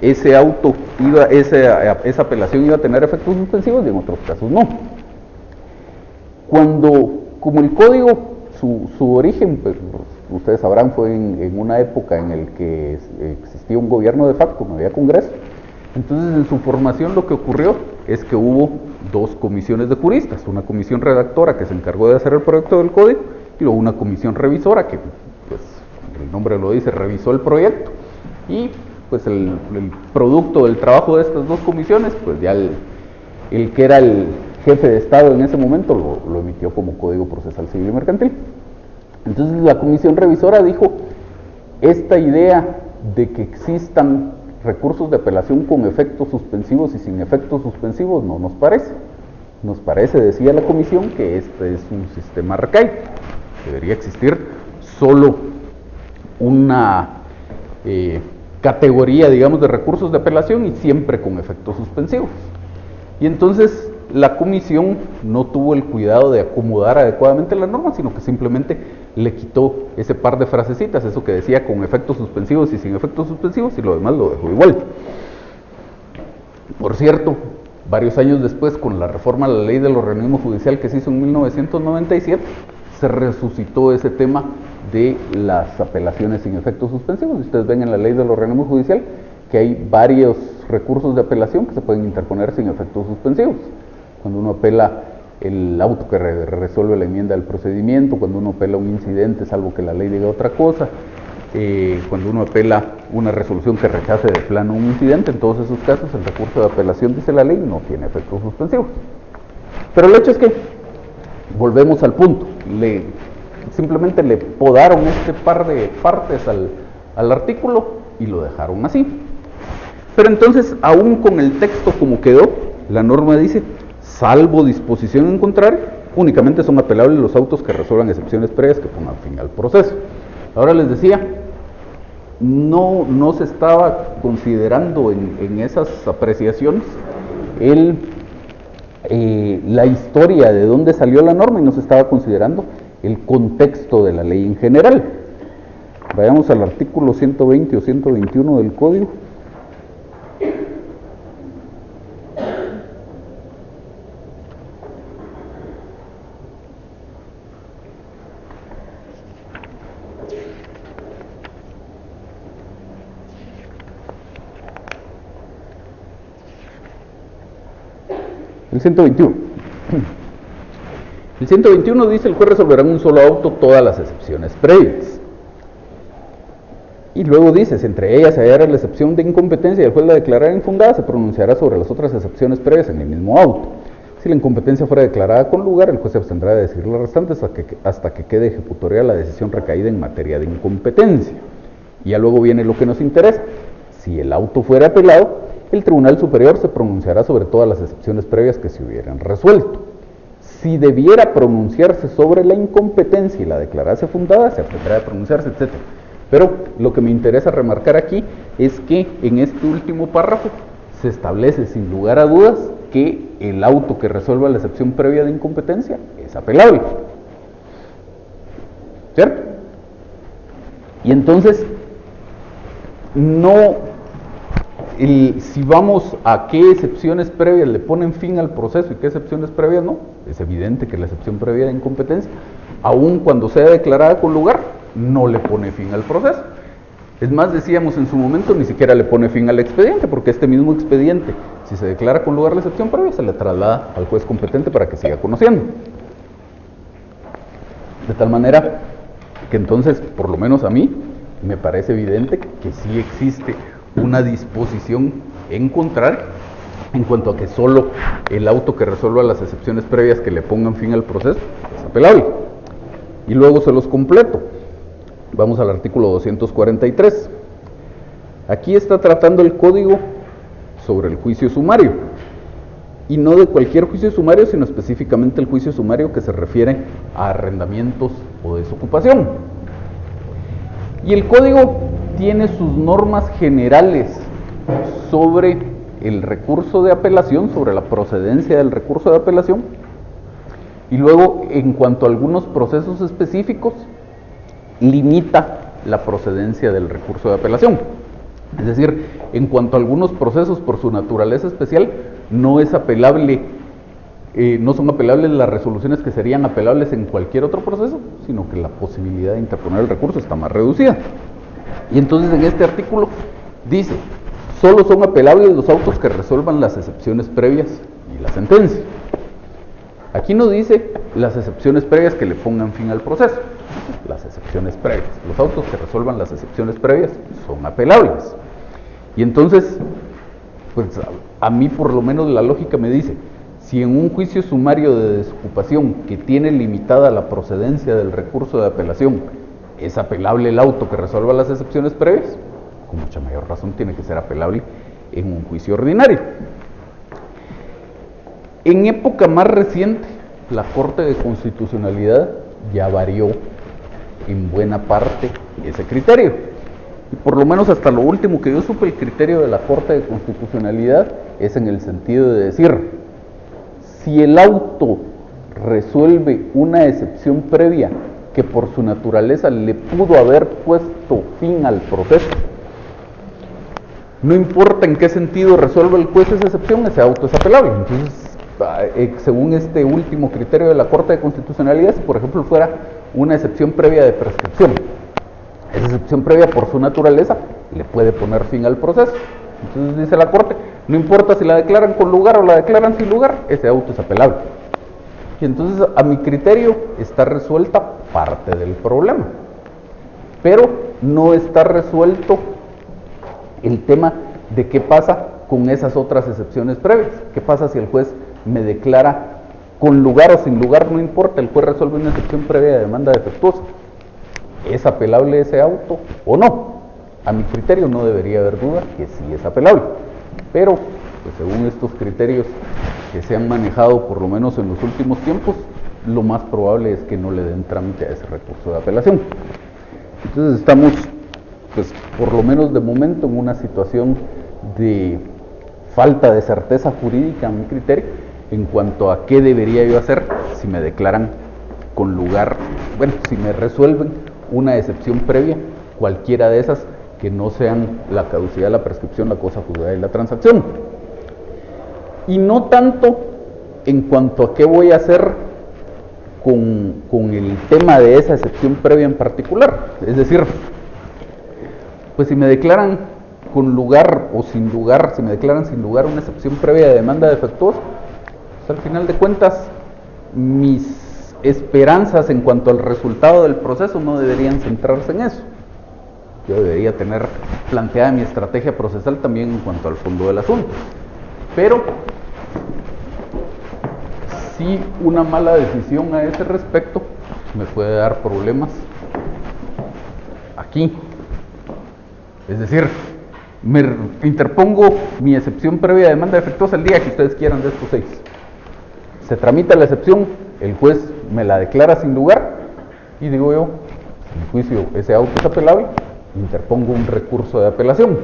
esa apelación iba a tener efectos suspensivos y en otros casos no. Como el código, su origen, pues, ustedes sabrán, fue en una época en la que existía un gobierno de facto, no había Congreso. Entonces, en su formación lo que ocurrió es que hubo dos comisiones de juristas, una comisión redactora que se encargó de hacer el proyecto del código y luego una comisión revisora que, pues, el nombre lo dice, revisó el proyecto. Y pues el producto del trabajo de estas dos comisiones, pues ya el que era el jefe de Estado en ese momento lo emitió como Código Procesal Civil y Mercantil. Entonces la comisión revisora dijo, esta idea de que existan recursos de apelación con efectos suspensivos y sin efectos suspensivos no nos parece. Nos parece, decía la comisión, que este es un sistema arcaico. Debería existir solo una categoría, digamos, de recursos de apelación y siempre con efectos suspensivos. Y entonces la comisión no tuvo el cuidado de acomodar adecuadamente la norma, sino que simplemente le quitó ese par de frasecitas, eso que decía con efectos suspensivos y sin efectos suspensivos, y lo demás lo dejó igual. Por cierto, varios años después, con la reforma a la ley del organismo judicial que se hizo en 1997, se resucitó ese tema de las apelaciones sin efectos suspensivos. Ustedes ven en la ley del organismo judicial que hay varios recursos de apelación que se pueden interponer sin efectos suspensivos. Cuando uno apela el auto que resuelve la enmienda del procedimiento, cuando uno apela un incidente, salvo que la ley diga otra cosa, cuando uno apela una resolución que rechace de plano un incidente, en todos esos casos el recurso de apelación, dice la ley, no tiene efectos suspensivos. Pero el hecho es que, volvemos al punto, simplemente le podaron este par de partes al artículo y lo dejaron así. Pero entonces, aún con el texto como quedó, la norma dice, salvo disposición en contrario, únicamente son apelables los autos que resuelvan excepciones previas que pongan fin al proceso. Ahora les decía, no se estaba considerando en esas apreciaciones la historia de dónde salió la norma y no se estaba considerando el contexto de la ley en general. Vayamos al artículo 120 o 121 del código. El 121. El 121 dice, el juez resolverá en un solo auto todas las excepciones previas. Y luego dice, si entre ellas se hallara la excepción de incompetencia y el juez la declarara infundada, se pronunciará sobre las otras excepciones previas en el mismo auto. Si la incompetencia fuera declarada con lugar, el juez se abstendrá de decidir las restantes hasta que quede ejecutoria la decisión recaída en materia de incompetencia. Y ya luego viene lo que nos interesa. Si el auto fuera apelado, el Tribunal Superior se pronunciará sobre todas las excepciones previas que se hubieran resuelto. Si debiera pronunciarse sobre la incompetencia y la declarase fundada, se abstendrá de pronunciarse, etc. Pero lo que me interesa remarcar aquí es que en este último párrafo se establece sin lugar a dudas que el auto que resuelva la excepción previa de incompetencia es apelable. ¿Cierto? Y entonces, si vamos a qué excepciones previas le ponen fin al proceso y qué excepciones previas no, es evidente que la excepción previa de incompetencia, aun cuando sea declarada con lugar, no le pone fin al proceso. Es más, decíamos en su momento, ni siquiera le pone fin al expediente, porque este mismo expediente, si se declara con lugar la excepción previa, se le traslada al juez competente para que siga conociendo. De tal manera que entonces, por lo menos a mí, me parece evidente que sí existe una disposición en contrario en cuanto a que solo el auto que resuelva las excepciones previas que le pongan fin al proceso es apelable. Y luego se los completo. Vamos al artículo 243. Aquí está tratando el código sobre el juicio sumario. Y no de cualquier juicio sumario, sino específicamente el juicio sumario que se refiere a arrendamientos o desocupación. Y el código tiene sus normas generales sobre el recurso de apelación, sobre la procedencia del recurso de apelación, y luego en cuanto a algunos procesos específicos, limita la procedencia del recurso de apelación. Es decir, en cuanto a algunos procesos por su naturaleza especial, no es apelable, no son apelables las resoluciones que serían apelables en cualquier otro proceso, sino que la posibilidad de interponer el recurso está más reducida. Y entonces en este artículo dice, solo son apelables los autos que resuelvan las excepciones previas y la sentencia. Aquí no dice las excepciones previas que le pongan fin al proceso, las excepciones previas. Los autos que resuelvan las excepciones previas son apelables. Y entonces, pues a mí por lo menos la lógica me dice, si en un juicio sumario de desocupación que tiene limitada la procedencia del recurso de apelación, es apelable el auto que resuelva las excepciones previas, con mucha mayor razón tiene que ser apelable en un juicio ordinario. En época más reciente, la Corte de Constitucionalidad ya varió en buena parte ese criterio. Y por lo menos hasta lo último que yo supe, el criterio de la Corte de Constitucionalidad es en el sentido de decir, si el auto resuelve una excepción previa que por su naturaleza le pudo haber puesto fin al proceso, no importa en qué sentido resuelva el juez esa excepción, ese auto es apelable. Entonces, según este último criterio de la Corte de Constitucionalidad, si por ejemplo fuera una excepción previa de prescripción, esa excepción previa por su naturaleza le puede poner fin al proceso. Entonces dice la Corte, no importa si la declaran con lugar o la declaran sin lugar, ese auto es apelable. Y entonces a mi criterio está resuelta parte del problema, pero no está resuelto el tema de qué pasa con esas otras excepciones previas. ¿Qué pasa si el juez me declara con lugar o sin lugar? No importa, el juez resuelve una excepción previa de demanda defectuosa. ¿Es apelable ese auto o no? A mi criterio no debería haber duda que sí es apelable, pero pues, según estos criterios que se han manejado por lo menos en los últimos tiempos, lo más probable es que no le den trámite a ese recurso de apelación. Entonces estamos, pues por lo menos de momento, en una situación de falta de certeza jurídica a mi criterio en cuanto a qué debería yo hacer si me declaran con lugar, bueno, si me resuelven una excepción previa, cualquiera de esas que no sean la caducidad, la prescripción, la cosa juzgada y la transacción. Y no tanto en cuanto a qué voy a hacer con el tema de esa excepción previa en particular. Es decir, pues si me declaran con lugar o sin lugar, si me declaran sin lugar una excepción previa de demanda defectuosa, pues al final de cuentas mis esperanzas en cuanto al resultado del proceso no deberían centrarse en eso. Yo debería tener planteada mi estrategia procesal también en cuanto al fondo del asunto. Pero sí, una mala decisión a ese respecto me puede dar problemas aquí. Es decir, me interpongo mi excepción previa de demanda defectuosa el día que ustedes quieran de estos 6. Se tramita la excepción, el juez me la declara sin lugar y digo yo, en juicio ese auto es apelable, interpongo un recurso de apelación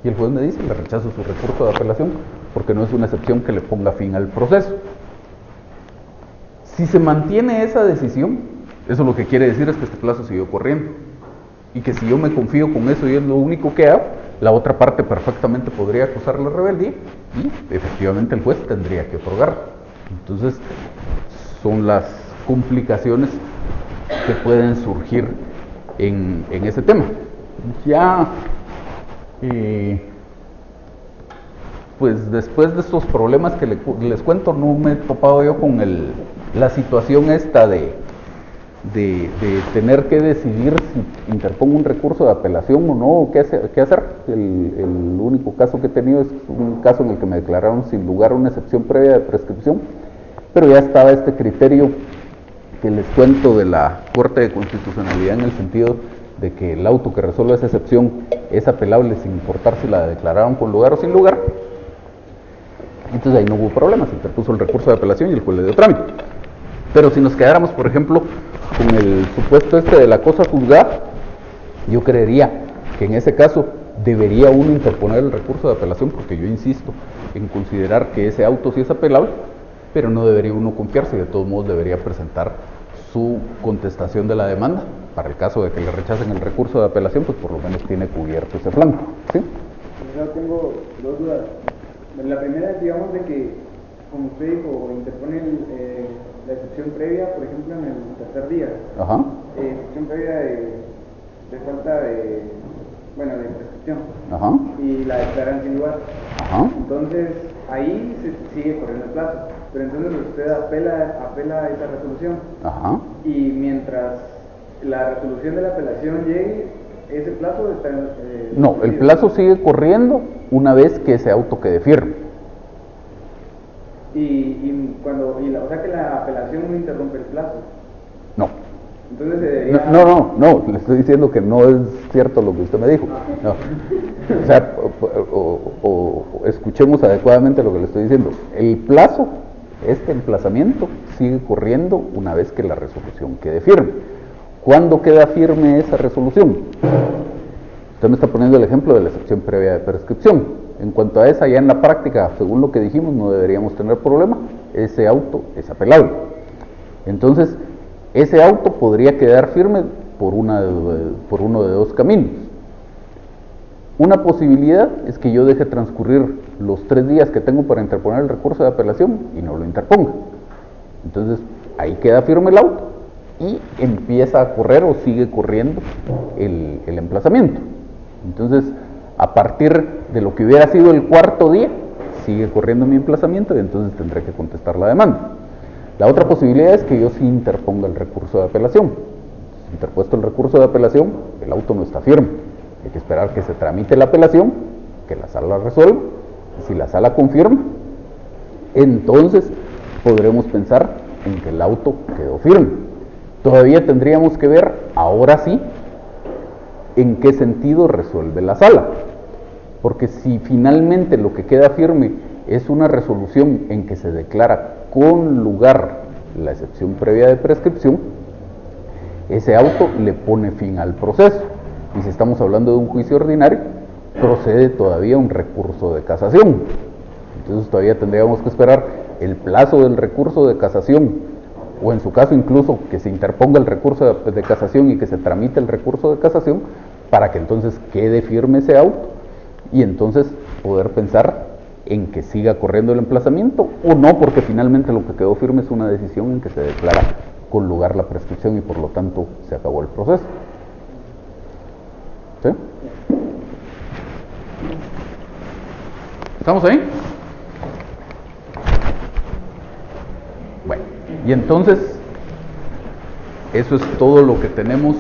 y el juez me dice, le rechazo su recurso de apelación porque no es una excepción que le ponga fin al proceso. Si se mantiene esa decisión, eso lo que quiere decir es que este plazo siguió corriendo y que si yo me confío con eso y es lo único que hago, la otra parte perfectamente podría acusar la rebeldía y efectivamente el juez tendría que otorgar. Entonces son las complicaciones que pueden surgir en ese tema. Ya pues después de estos problemas que les cuento, no me he topado yo con la situación esta de tener que decidir si interpongo un recurso de apelación o no, o qué hacer. El único caso que he tenido es un caso en el que me declararon sin lugar una excepción previa de prescripción, pero ya estaba este criterio que les cuento de la Corte de Constitucionalidad en el sentido de que el auto que resuelve esa excepción es apelable sin importar si la declararon con lugar o sin lugar. Entonces ahí no hubo problema, se interpuso el recurso de apelación y el juez le dio trámite. Pero si nos quedáramos, por ejemplo, con el supuesto de la cosa juzgada, yo creería que en ese caso debería uno interponer el recurso de apelación, porque yo insisto en considerar que ese auto sí es apelable, pero no debería uno confiarse y de todos modos debería presentar su contestación de la demanda para el caso de que le rechacen el recurso de apelación, pues por lo menos tiene cubierto ese flanco, ¿sí? Yo tengo dos dudas. La primera es, digamos, de que, como usted dijo, interpone la excepción previa, por ejemplo, en el tercer día. Ajá. Excepción previa de falta de, bueno, de prescripción. Ajá. Y la declaran sin lugar. Ajá. Entonces, ahí se sigue corriendo el plazo. Pero entonces usted apela a esa resolución. Ajá. Y mientras la resolución de la apelación llegue, ese plazo está... No, el plazo sigue corriendo una vez que ese auto quede firme. O sea que la apelación no interrumpe el plazo. No. Entonces se debería... No, le estoy diciendo que no es cierto lo que usted me dijo. No. O sea, o escuchemos adecuadamente lo que le estoy diciendo. El plazo, este emplazamiento, sigue corriendo una vez que la resolución quede firme. ¿Cuándo queda firme esa resolución? Usted me está poniendo el ejemplo de la excepción previa de prescripción. En cuanto a esa, ya en la práctica, según lo que dijimos, no deberíamos tener problema. Ese auto es apelable. Entonces, ese auto podría quedar firme por uno de dos caminos. Una posibilidad es que yo deje transcurrir los 3 días que tengo para interponer el recurso de apelación y no lo interponga. Entonces, ahí queda firme el auto y empieza a correr o sigue corriendo el emplazamiento. Entonces, a partir de lo que hubiera sido el 4.º día, sigue corriendo mi emplazamiento y entonces tendré que contestar la demanda. La otra posibilidad es que yo sí interponga el recurso de apelación. Si interpuesto el recurso de apelación, el auto no está firme. Hay que esperar que se tramite la apelación, que la sala resuelva. Y si la sala confirma, entonces podremos pensar en que el auto quedó firme. Todavía tendríamos que ver, ahora sí, en qué sentido resuelve la sala. Porque si finalmente lo que queda firme es una resolución en que se declara con lugar la excepción previa de prescripción, ese auto le pone fin al proceso. Y si estamos hablando de un juicio ordinario, procede todavía un recurso de casación. Entonces todavía tendríamos que esperar el plazo del recurso de casación, o en su caso incluso que se interponga el recurso de casación y que se tramite el recurso de casación, para que entonces quede firme ese auto y entonces poder pensar en que siga corriendo el emplazamiento o no, porque finalmente lo que quedó firme es una decisión en que se declara con lugar la prescripción y por lo tanto se acabó el proceso. ¿Sí? ¿Estamos ahí? Bueno, y entonces eso es todo lo que tenemos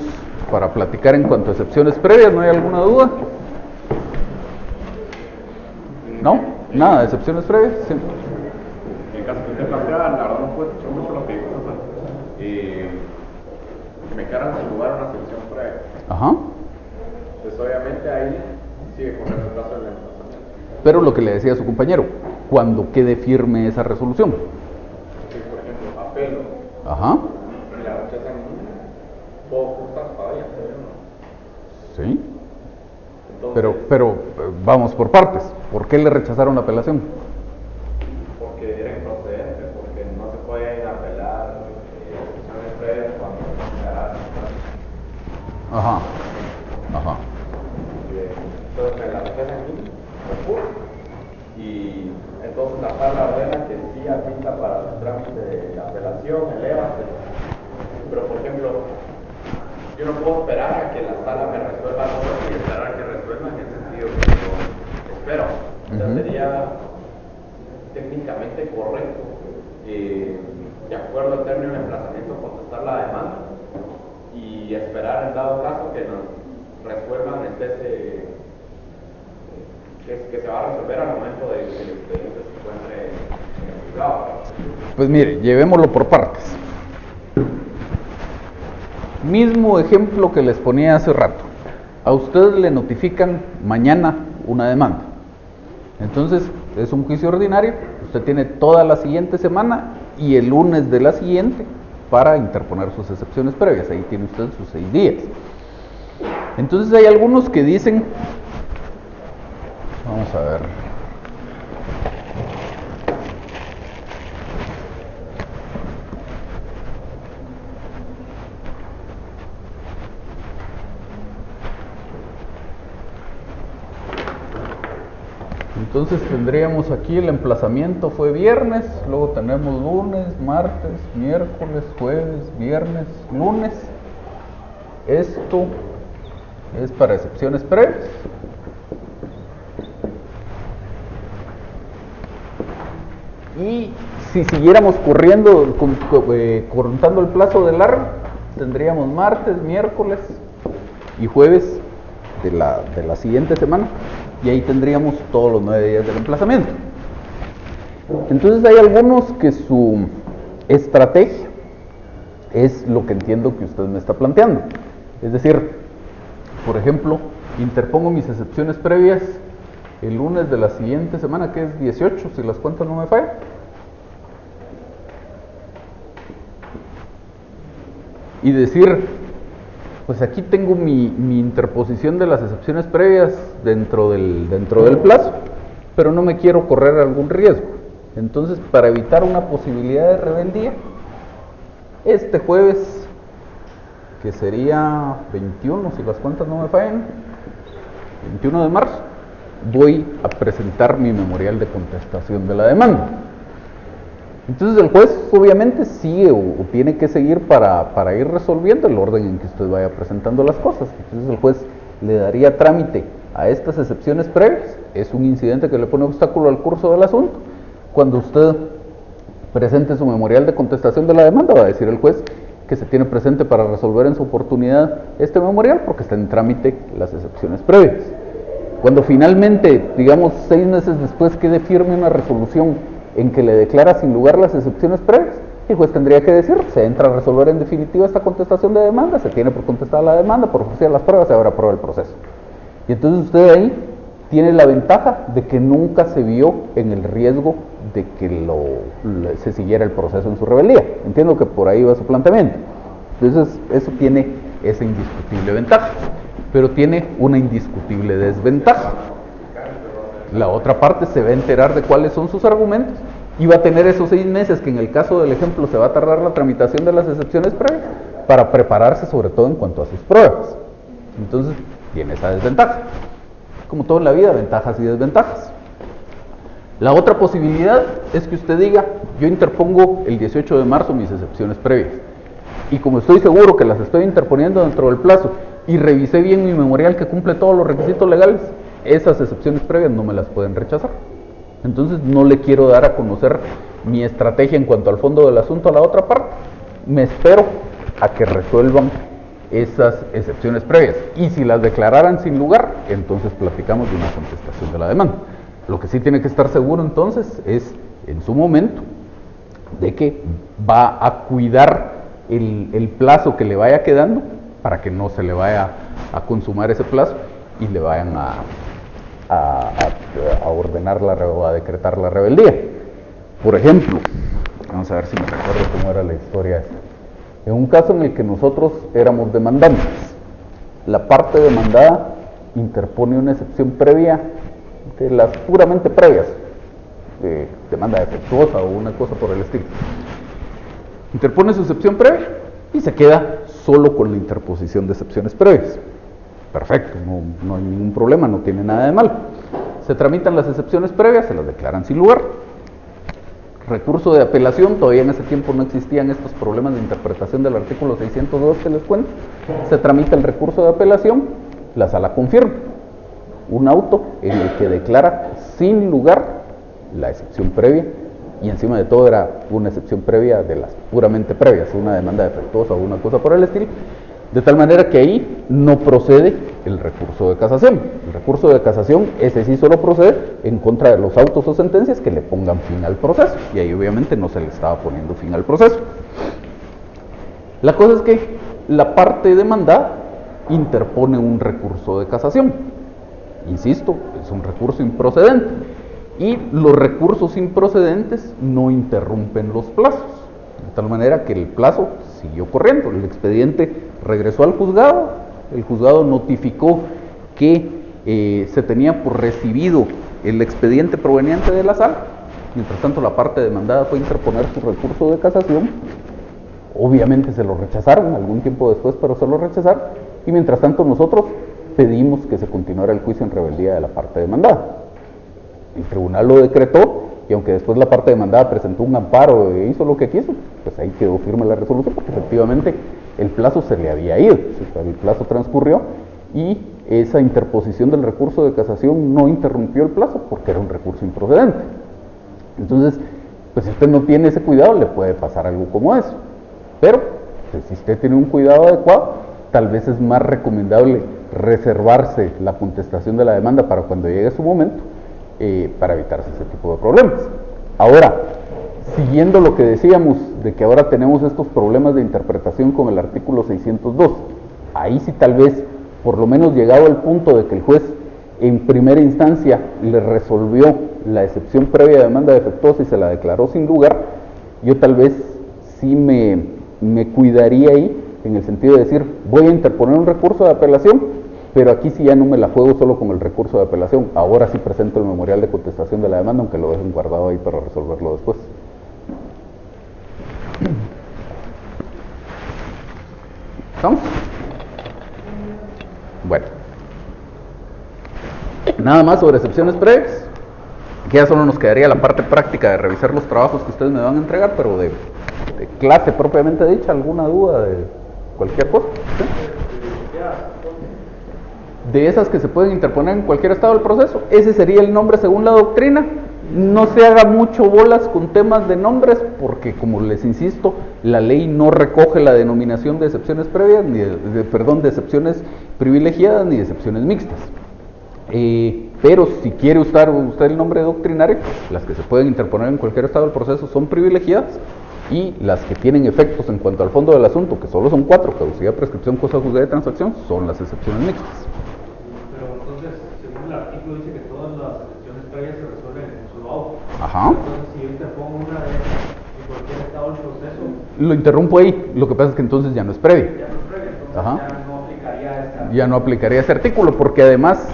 para platicar en cuanto a excepciones previas. ¿No hay alguna duda? ¿No? Nada, excepciones previas. Sí. En el caso que usted plantea, la verdad no puedo escuchar mucho lo que dijo, me quedaron sin lugar una excepción previa. Ajá. Entonces obviamente ahí sigue corriendo el plazo del emplazamiento. Pero lo que le decía a su compañero, cuando quede firme esa resolución. Si por ejemplo apelo Ajá. y la rechazan, puedo cursar todavía, ¿no? Sí. Entonces, Pero vamos por partes. ¿Por qué le rechazaron la apelación? porque era improcedente, porque no se pueden apelar excepciones previas cuando se considera. Ajá. Ajá. Entonces me la rechazan a mí, recurso, y entonces la sala ordena que sí admita para el trámite de apelación, elévase. Pero por ejemplo, yo no puedo esperar a que la sala me resuelva todo y esperar a que resuelva en el sentido que yo espero. O sea, sería técnicamente correcto, de acuerdo al término de emplazamiento, contestar la demanda y esperar en dado caso que nos resuelvan que se va a resolver al momento de que el expediente se encuentre en el juzgado. Pues mire, llevémoslo por partes. Mismo ejemplo que les ponía hace rato. A usted le notifican mañana una demanda. Entonces, es un juicio ordinario. Usted tiene toda la siguiente semana y el lunes de la siguiente para interponer sus excepciones previas. Ahí tiene usted sus 6 días. Entonces, hay algunos que dicen, vamos a ver. Entonces tendríamos aquí el emplazamiento fue viernes, luego tenemos lunes, martes, miércoles, jueves, viernes, lunes. Esto es para excepciones previas. Y si siguiéramos corriendo, contando el plazo de largo, tendríamos martes, miércoles y jueves de la siguiente semana. Y ahí tendríamos todos los 9 días del emplazamiento. Entonces hay algunos que su estrategia es lo que entiendo que usted me está planteando. Es decir, por ejemplo, interpongo mis excepciones previas el lunes de la siguiente semana, que es 18, si las cuentas no me fallan. Y decir, pues aquí tengo mi interposición de las excepciones previas dentro del plazo, pero no me quiero correr algún riesgo. Entonces, para evitar una posibilidad de rebeldía, este jueves, que sería 21, si las cuentas no me fallan, 21 de marzo, voy a presentar mi memorial de contestación de la demanda. Entonces el juez obviamente sigue o tiene que seguir para ir resolviendo el orden en que usted vaya presentando las cosas. Entonces el juez le daría trámite a estas excepciones previas. Es un incidente que le pone obstáculo al curso del asunto. Cuando usted presente su memorial de contestación de la demanda, va a decir el juez que se tiene presente para resolver en su oportunidad este memorial porque está en trámite las excepciones previas. Cuando finalmente, digamos 6 meses después, quede firme una resolución en que le declara sin lugar las excepciones previas, el juez tendría que decir, se entra a resolver en definitiva esta contestación de demanda, se tiene por contestada la demanda, por ofrecer las pruebas, se ahora aprueba el proceso. Y entonces usted ahí tiene la ventaja de que nunca se vio en el riesgo de que se siguiera el proceso en su rebeldía. Entiendo que por ahí va su planteamiento. Entonces eso tiene esa indiscutible ventaja, pero tiene una indiscutible desventaja. La otra parte se va a enterar de cuáles son sus argumentos y va a tener esos 6 meses que en el caso del ejemplo se va a tardar la tramitación de las excepciones previas para prepararse sobre todo en cuanto a sus pruebas. Entonces tiene esa desventaja. Como todo en la vida, ventajas y desventajas. La otra posibilidad es que usted diga, yo interpongo el 18 de marzo mis excepciones previas y como estoy seguro que las estoy interponiendo dentro del plazo y revisé bien mi memorial que cumple todos los requisitos legales, esas excepciones previas no me las pueden rechazar. Entonces no le quiero dar a conocer mi estrategia en cuanto al fondo del asunto a la otra parte. Me espero a que resuelvan esas excepciones previas. Y si las declararan sin lugar, entonces platicamos de una contestación de la demanda. Lo que sí tiene que estar seguro entonces es, en su momento, de que va a cuidar el plazo que le vaya quedando para que no se le vaya a consumar ese plazo y le vayan a ordenar o a decretar la rebeldía. Por ejemplo, vamos a ver si me recuerdo cómo era la historia esta. En un caso en el que nosotros éramos demandantes, la parte demandada interpone una excepción previa de las puramente previas, demanda defectuosa o una cosa por el estilo. Interpone su excepción previa y se queda solo con la interposición de excepciones previas. Perfecto, no hay ningún problema, no tiene nada de mal. Se tramitan las excepciones previas, se las declaran sin lugar. Recurso de apelación, todavía en ese tiempo no existían estos problemas de interpretación del artículo 602 que les cuento. Se tramita el recurso de apelación, la sala confirma un auto en el que declara sin lugar la excepción previa y encima de todo era una excepción previa de las puramente previas, una demanda defectuosa o una cosa por el estilo. De tal manera que ahí no procede el recurso de casación. El recurso de casación, ese sí solo procede en contra de los autos o sentencias que le pongan fin al proceso. Y ahí obviamente no se le estaba poniendo fin al proceso. La cosa es que la parte demandada interpone un recurso de casación. Insisto, es un recurso improcedente. Y los recursos improcedentes no interrumpen los plazos. De tal manera que el plazo siguió corriendo, el expediente regresó al juzgado, el juzgado notificó que se tenía por recibido el expediente proveniente de la sala, mientras tanto la parte demandada fue a interponer su recurso de casación, obviamente se lo rechazaron algún tiempo después, pero se lo rechazaron, y mientras tanto nosotros pedimos que se continuara el juicio en rebeldía de la parte demandada. el tribunal lo decretó, y aunque después la parte demandada presentó un amparo e hizo lo que quiso, pues ahí quedó firme la resolución, porque efectivamente el plazo se le había ido, o sea, el plazo transcurrió, y esa interposición del recurso de casación no interrumpió el plazo, porque era un recurso improcedente. Entonces, pues si usted no tiene ese cuidado, le puede pasar algo como eso. Pero, pues, si usted tiene un cuidado adecuado, tal vez es más recomendable reservarse la contestación de la demanda para cuando llegue su momento, para evitarse ese tipo de problemas. Ahora, siguiendo lo que decíamos de que ahora tenemos estos problemas de interpretación con el artículo 602, ahí sí tal vez, por lo menos llegado al punto de que el juez en primera instancia le resolvió la excepción previa de demanda defectuosa y se la declaró sin lugar, yo tal vez sí me cuidaría ahí, en el sentido de decir, voy a interponer un recurso de apelación, pero aquí sí ya no me la juego solo con el recurso de apelación, ahora sí presento el memorial de contestación de la demanda, aunque lo dejen guardado ahí para resolverlo después. ¿Estamos? Bueno. Nada más sobre excepciones previas, que ya solo nos quedaría la parte práctica de revisar los trabajos que ustedes me van a entregar, pero de clase propiamente dicha, alguna duda de cualquier cosa, ¿sí? De esas que se pueden interponer en cualquier estado del proceso, ese sería el nombre según la doctrina. No se haga mucho bolas con temas de nombres, porque como les insisto, la ley no recoge la denominación de excepciones previas, ni de excepciones privilegiadas, ni de excepciones mixtas. Pero si quiere usar usted el nombre doctrinario, las que se pueden interponer en cualquier estado del proceso son privilegiadas, y las que tienen efectos en cuanto al fondo del asunto, que solo son 4, caducidad, prescripción, cosa juzgada y transacción, son las excepciones mixtas. Pero entonces, según el artículo dice que todas las excepciones previas se resuelven en un solo auto. Ajá. Entonces, si yo interpongo una de esas en cualquier estado del proceso, Lo interrumpo ahí, lo que pasa es que entonces ya no es previo. ya no es previa, entonces Ajá. ya no aplicaría esta. Ya no aplicaría ese artículo, porque además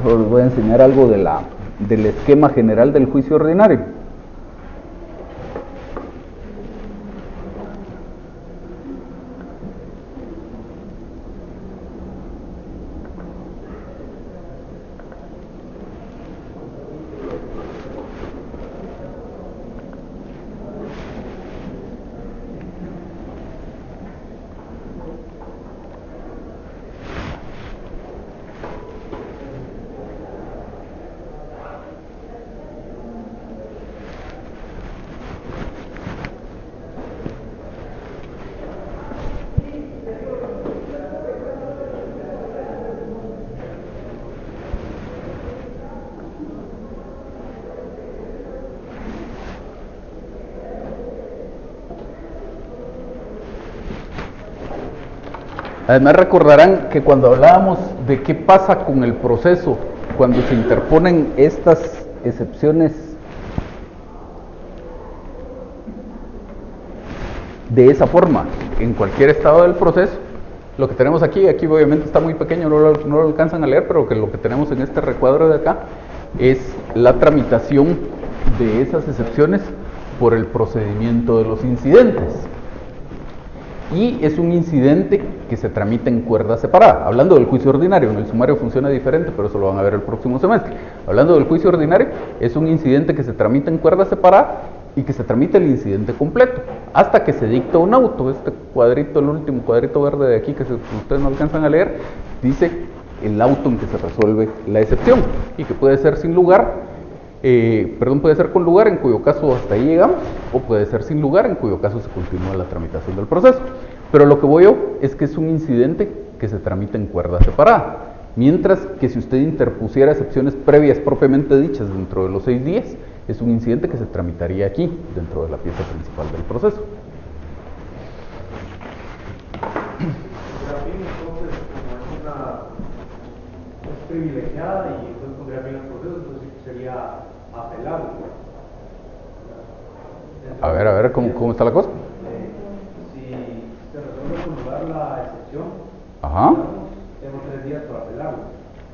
les voy a enseñar algo del esquema general del juicio ordinario. Además recordarán que cuando hablábamos de qué pasa con el proceso cuando se interponen estas excepciones de esa forma en cualquier estado del proceso, lo que tenemos aquí obviamente está muy pequeño, no lo alcanzan a leer, pero que lo que tenemos en este recuadro de acá es la tramitación de esas excepciones por el procedimiento de los incidentes. Y es un incidente que se tramita en cuerda separada. Hablando del juicio ordinario, en el sumario funciona diferente, pero eso lo van a ver el próximo semestre. Hablando del juicio ordinario, es un incidente que se tramita en cuerda separada y que se tramita el incidente completo, hasta que se dicta un auto. Este cuadrito, el último cuadrito verde de aquí, que ustedes no alcanzan a leer, dice el auto en que se resuelve la excepción, y que puede ser sin lugar, puede ser con lugar, en cuyo caso hasta ahí llegamos, o puede ser sin lugar, en cuyo caso se continúa la tramitación del proceso. Pero lo que voy yo es que es un incidente que se tramita en cuerda separada, mientras que si usted interpusiera excepciones previas propiamente dichas dentro de los 6 días, es un incidente que se tramitaría aquí, dentro de la pieza principal del proceso. Entonces, como es privilegiada y entonces pondría fin al proceso, entonces sería apelable. A ver, ¿cómo está la cosa? Si se resuelve con lugar la excepción, Ajá. tengo 3 días para apelarlo.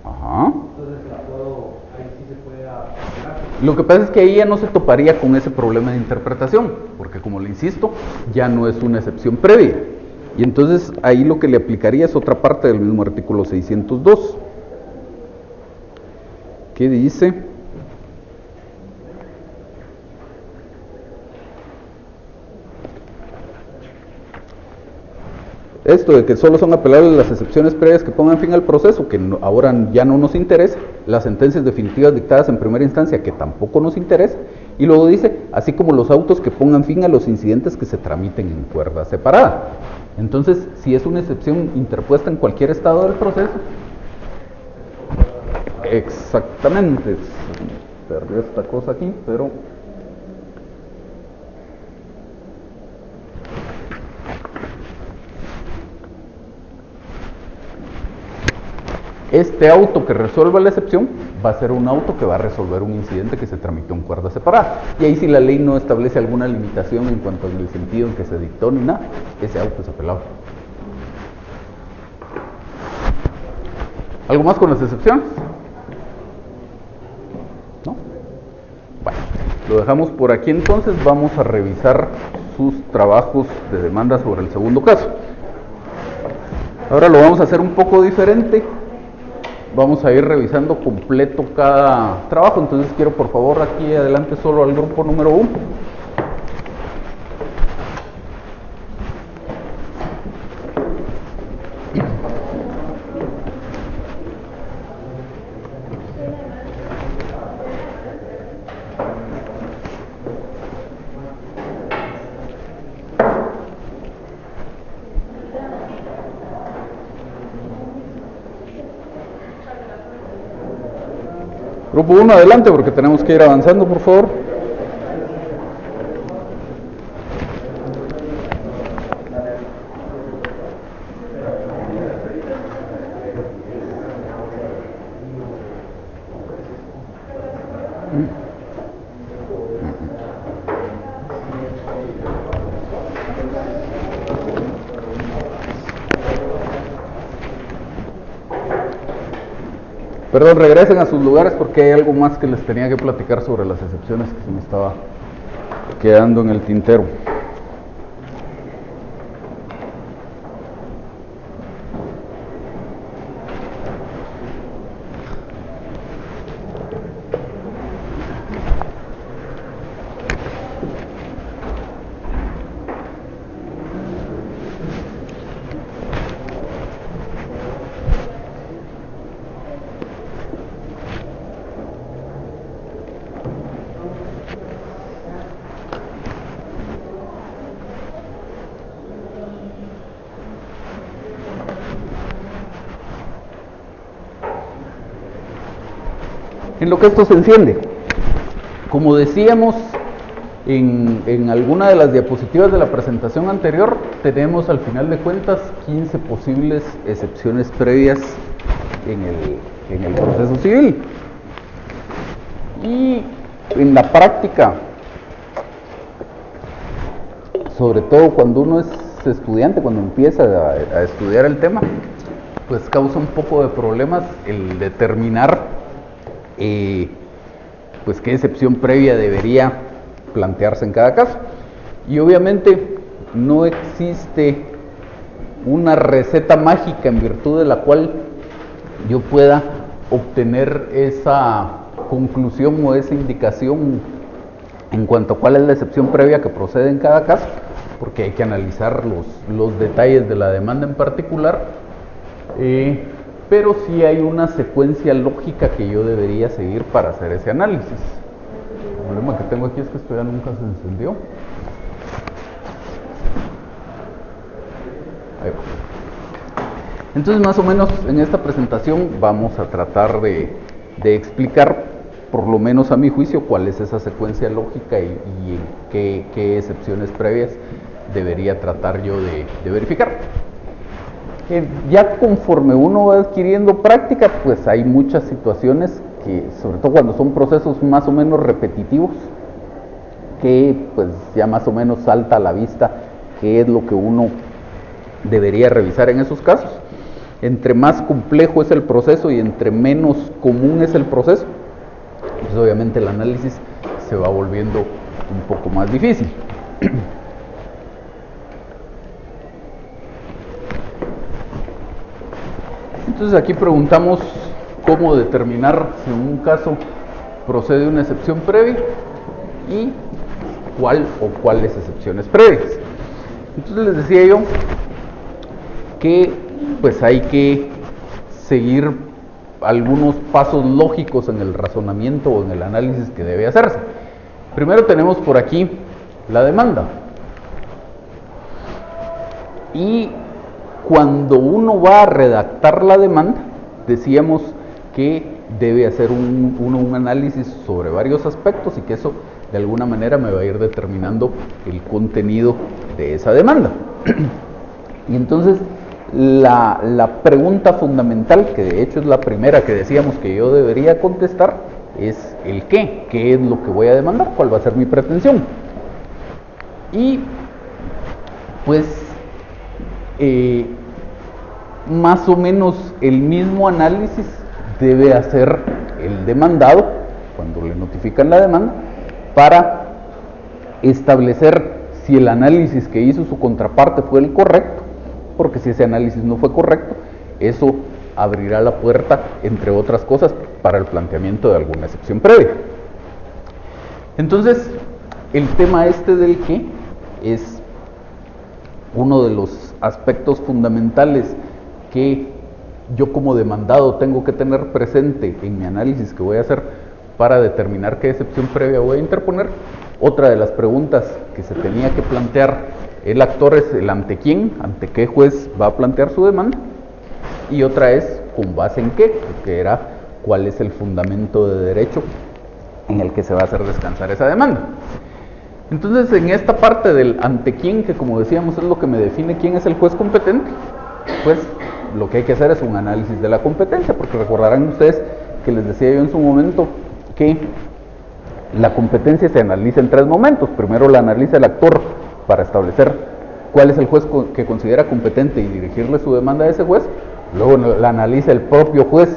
Ajá. Entonces ahí sí se puede apelar. Lo que pasa es que ahí ya no se toparía con ese problema de interpretación, porque como le insisto, ya no es una excepción previa. Y entonces ahí lo que le aplicaría es otra parte del mismo artículo 602, ¿qué dice? Esto de que solo son apelables las excepciones previas que pongan fin al proceso, que ahora ya no nos interesa, las sentencias definitivas dictadas en primera instancia, que tampoco nos interesa, y luego dice, así como los autos que pongan fin a los incidentes que se tramiten en cuerda separada. Entonces, si es una excepción interpuesta en cualquier estado del proceso, exactamente, perdí esta cosa aquí, pero... Este auto que resuelva la excepción va a ser un auto que va a resolver un incidente que se tramitó en cuerda separada. Y ahí si la ley no establece alguna limitación en cuanto al sentido en que se dictó ni nada, ese auto es apelable. ¿Algo más con las excepciones? ¿No? Bueno, lo dejamos por aquí entonces. Vamos a revisar sus trabajos de demanda sobre el segundo caso. Ahora lo vamos a hacer un poco diferente. Vamos a ir revisando completo cada trabajo, entonces quiero por favor aquí adelante solo al grupo número 1. Grupo 1, adelante, porque tenemos que ir avanzando, por favor. Perdón, regresen a sus lugares porque hay algo más que les tenía que platicar sobre las excepciones que se me estaba quedando en el tintero. En lo que esto se enciende, como decíamos en alguna de las diapositivas de la presentación anterior, tenemos al final de cuentas 15 posibles excepciones previas en el proceso civil. Y en la práctica, sobre todo cuando uno es estudiante, cuando empieza a estudiar el tema, pues causa un poco de problemas el determinar pues qué excepción previa debería plantearse en cada caso. Y obviamente no existe una receta mágica en virtud de la cual yo pueda obtener esa conclusión o esa indicación en cuanto a cuál es la excepción previa que procede en cada caso, porque hay que analizar los detalles de la demanda en particular, pero sí hay una secuencia lógica que yo debería seguir para hacer ese análisis. El problema que tengo aquí es que esto ya nunca se encendió. Ahí va. Entonces, más o menos en esta presentación vamos a tratar de explicar, por lo menos a mi juicio, cuál es esa secuencia lógica y qué excepciones previas debería tratar yo de verificar. Ya conforme uno va adquiriendo práctica, pues hay muchas situaciones que, sobre todo cuando son procesos más o menos repetitivos, que pues ya más o menos salta a la vista qué es lo que uno debería revisar en esos casos. Entre más complejo es el proceso y entre menos común es el proceso, pues obviamente el análisis se va volviendo un poco más difícil. Entonces aquí preguntamos cómo determinar si en un caso procede una excepción previa y cuál o cuáles excepciones previas. Entonces les decía yo que pues hay que seguir algunos pasos lógicos en el razonamiento o en el análisis que debe hacerse. Primero tenemos por aquí la demanda. Y cuando uno va a redactar la demanda, decíamos que debe hacer un análisis sobre varios aspectos y que eso de alguna manera me va a ir determinando el contenido de esa demanda. Y entonces la pregunta fundamental, que de hecho es la primera que decíamos que yo debería contestar, es el qué. ¿Qué es lo que voy a demandar? ¿Cuál va a ser mi pretensión? Y pues más o menos el mismo análisis debe hacer el demandado cuando le notifican la demanda para establecer si el análisis que hizo su contraparte fue el correcto, porque si ese análisis no fue correcto, eso abrirá la puerta, entre otras cosas, para el planteamiento de alguna excepción previa. Entonces, el tema este del qué es uno de los aspectos fundamentales que yo como demandado tengo que tener presente en mi análisis que voy a hacer para determinar qué excepción previa voy a interponer. Otra de las preguntas que se tenía que plantear el actor es el ante quién, ante qué juez va a plantear su demanda, y otra es con base en qué, que era cuál es el fundamento de derecho en el que se va a hacer descansar esa demanda. Entonces, en esta parte del ante quién, que como decíamos es lo que me define quién es el juez competente, pues lo que hay que hacer es un análisis de la competencia, porque recordarán ustedes que les decía yo en su momento que la competencia se analiza en tres momentos. Primero la analiza el actor para establecer cuál es el juez que considera competente y dirigirle su demanda a ese juez. Luego la analiza el propio juez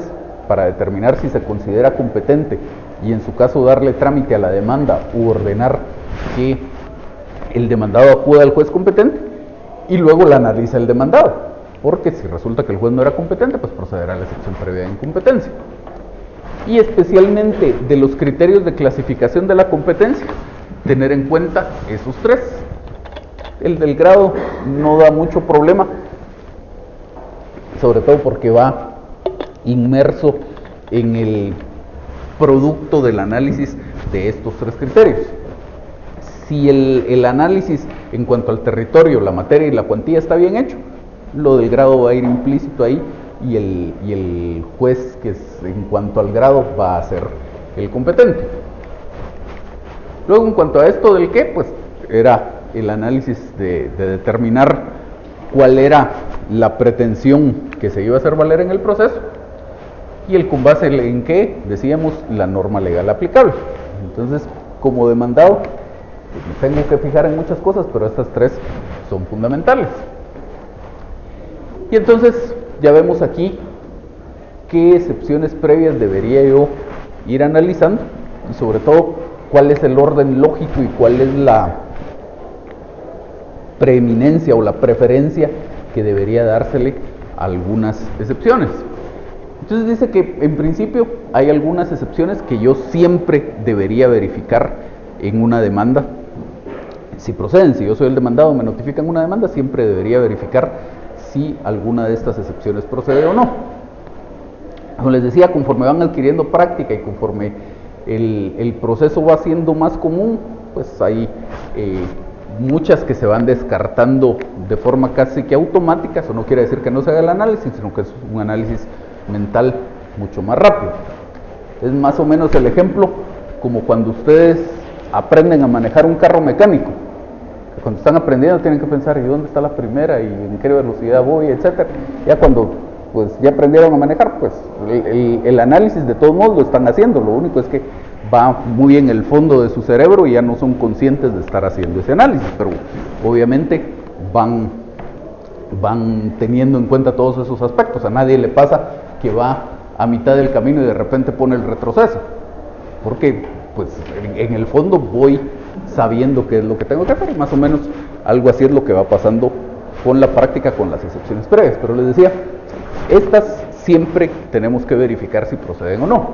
para determinar si se considera competente y en su caso darle trámite a la demanda u ordenar que el demandado acuda al juez competente, y luego la analiza el demandado, porque si resulta que el juez no era competente, pues procederá a la excepción previa de incompetencia. Y especialmente de los criterios de clasificación de la competencia, tener en cuenta esos tres. El del grado no da mucho problema, sobre todo porque va inmerso en el producto del análisis de estos tres criterios. Si el análisis en cuanto al territorio, la materia y la cuantía está bien hecho, lo del grado va a ir implícito ahí y el juez que es, en cuanto al grado va a ser el competente. Luego, en cuanto a esto del qué, pues era el análisis de determinar cuál era la pretensión que se iba a hacer valer en el proceso, y el con base en qué, decíamos, la norma legal aplicable. Entonces, como demandado, pues me tengo que fijar en muchas cosas, pero estas tres son fundamentales. Y entonces ya vemos aquí qué excepciones previas debería yo ir analizando, y sobre todo cuál es el orden lógico y cuál es la preeminencia o la preferencia que debería dársele a algunas excepciones. Entonces dice que en principio hay algunas excepciones que yo siempre debería verificar en una demanda. Si proceden, si yo soy el demandado, me notifican una demanda, siempre debería verificar si alguna de estas excepciones procede o no. Como les decía, conforme van adquiriendo práctica y conforme el proceso va siendo más común, pues hay muchas que se van descartando de forma casi que automática. Eso no quiere decir que no se haga el análisis, sino que es un análisis mental mucho más rápido. Es más o menos el ejemplo como cuando ustedes aprenden a manejar un carro mecánico. Cuando están aprendiendo tienen que pensar, ¿y dónde está la primera? ¿Y en qué velocidad voy? Etcétera. Ya cuando pues ya aprendieron a manejar, pues el análisis de todos modos lo están haciendo. Lo único es que va muy en el fondo de su cerebro y ya no son conscientes de estar haciendo ese análisis, pero obviamente van teniendo en cuenta todos esos aspectos. A nadie le pasa que va a mitad del camino y de repente pone el retroceso, porque pues en el fondo voy sabiendo qué es lo que tengo que hacer, y más o menos algo así es lo que va pasando con la práctica, con las excepciones previas. Pero les decía, estas siempre tenemos que verificar si proceden o no.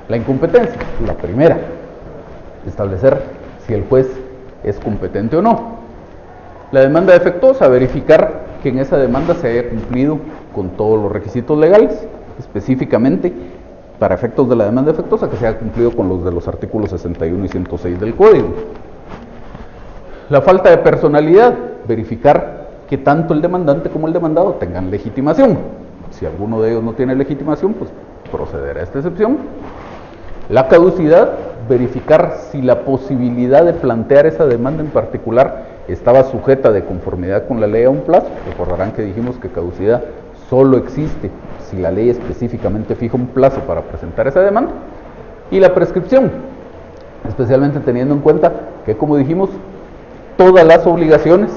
La incompetencia, la primera, establecer si el juez es competente o no. La demanda defectuosa, verificar que en esa demanda se haya cumplido con todos los requisitos legales, específicamente para efectos de la demanda defectuosa, que se haya cumplido con los de los artículos 61 y 106 del Código. La falta de personalidad, verificar que tanto el demandante como el demandado tengan legitimación. Si alguno de ellos no tiene legitimación, pues proceder a esta excepción. La caducidad, verificar si la posibilidad de plantear esa demanda en particular estaba sujeta de conformidad con la ley a un plazo. Recordarán que dijimos que caducidad solo existe si la ley específicamente fija un plazo para presentar esa demanda. Y la prescripción, especialmente teniendo en cuenta que, como dijimos, todas las obligaciones,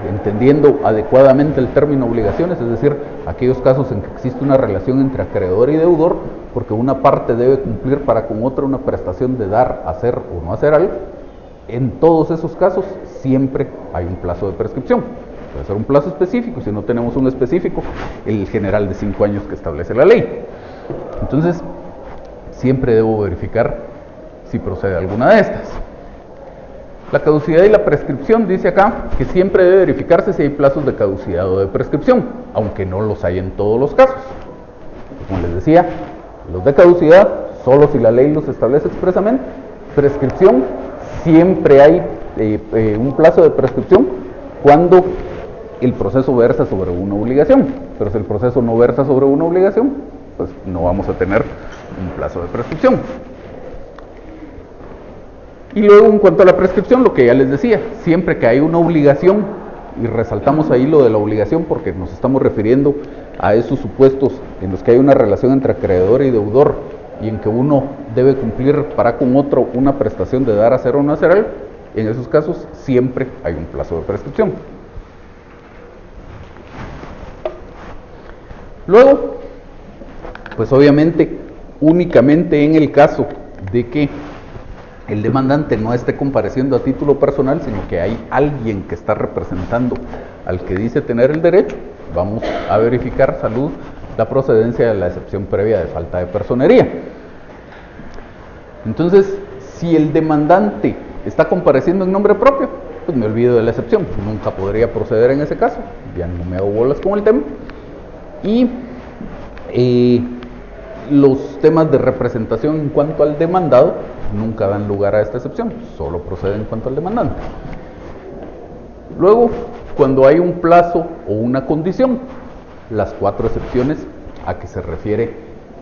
entendiendo adecuadamente el término obligaciones, es decir, aquellos casos en que existe una relación entre acreedor y deudor, porque una parte debe cumplir para con otra una prestación de dar, hacer o no hacer algo, en todos esos casos siempre hay un plazo de prescripción. Puede ser un plazo específico, si no tenemos un específico, el general de 5 años que establece la ley. Entonces, siempre debo verificar si procede alguna de estas. La caducidad y la prescripción, dice acá, que siempre debe verificarse si hay plazos de caducidad o de prescripción, aunque no los hay en todos los casos. Como les decía, los de caducidad, solo si la ley los establece expresamente. Prescripción, siempre hay un plazo de prescripción cuando el proceso versa sobre una obligación, pero si el proceso no versa sobre una obligación, pues no vamos a tener un plazo de prescripción. Y luego, en cuanto a la prescripción, lo que ya les decía, siempre que hay una obligación, y resaltamos ahí lo de la obligación porque nos estamos refiriendo a esos supuestos en los que hay una relación entre acreedor y deudor y en que uno debe cumplir para con otro una prestación de dar, hacer o no hacer algo, en esos casos siempre hay un plazo de prescripción. Luego, pues obviamente, únicamente en el caso de que el demandante no esté compareciendo a título personal, sino que hay alguien que está representando al que dice tener el derecho, vamos a verificar, salud, la procedencia de la excepción previa de falta de personería. Entonces, si el demandante está compareciendo en nombre propio, pues me olvido de la excepción, nunca podría proceder en ese caso, ya no me hago bolas con el tema. Y los temas de representación en cuanto al demandado nunca dan lugar a esta excepción, solo procede en cuanto al demandante. Luego, cuando hay un plazo o una condición, las 4 excepciones a que se refiere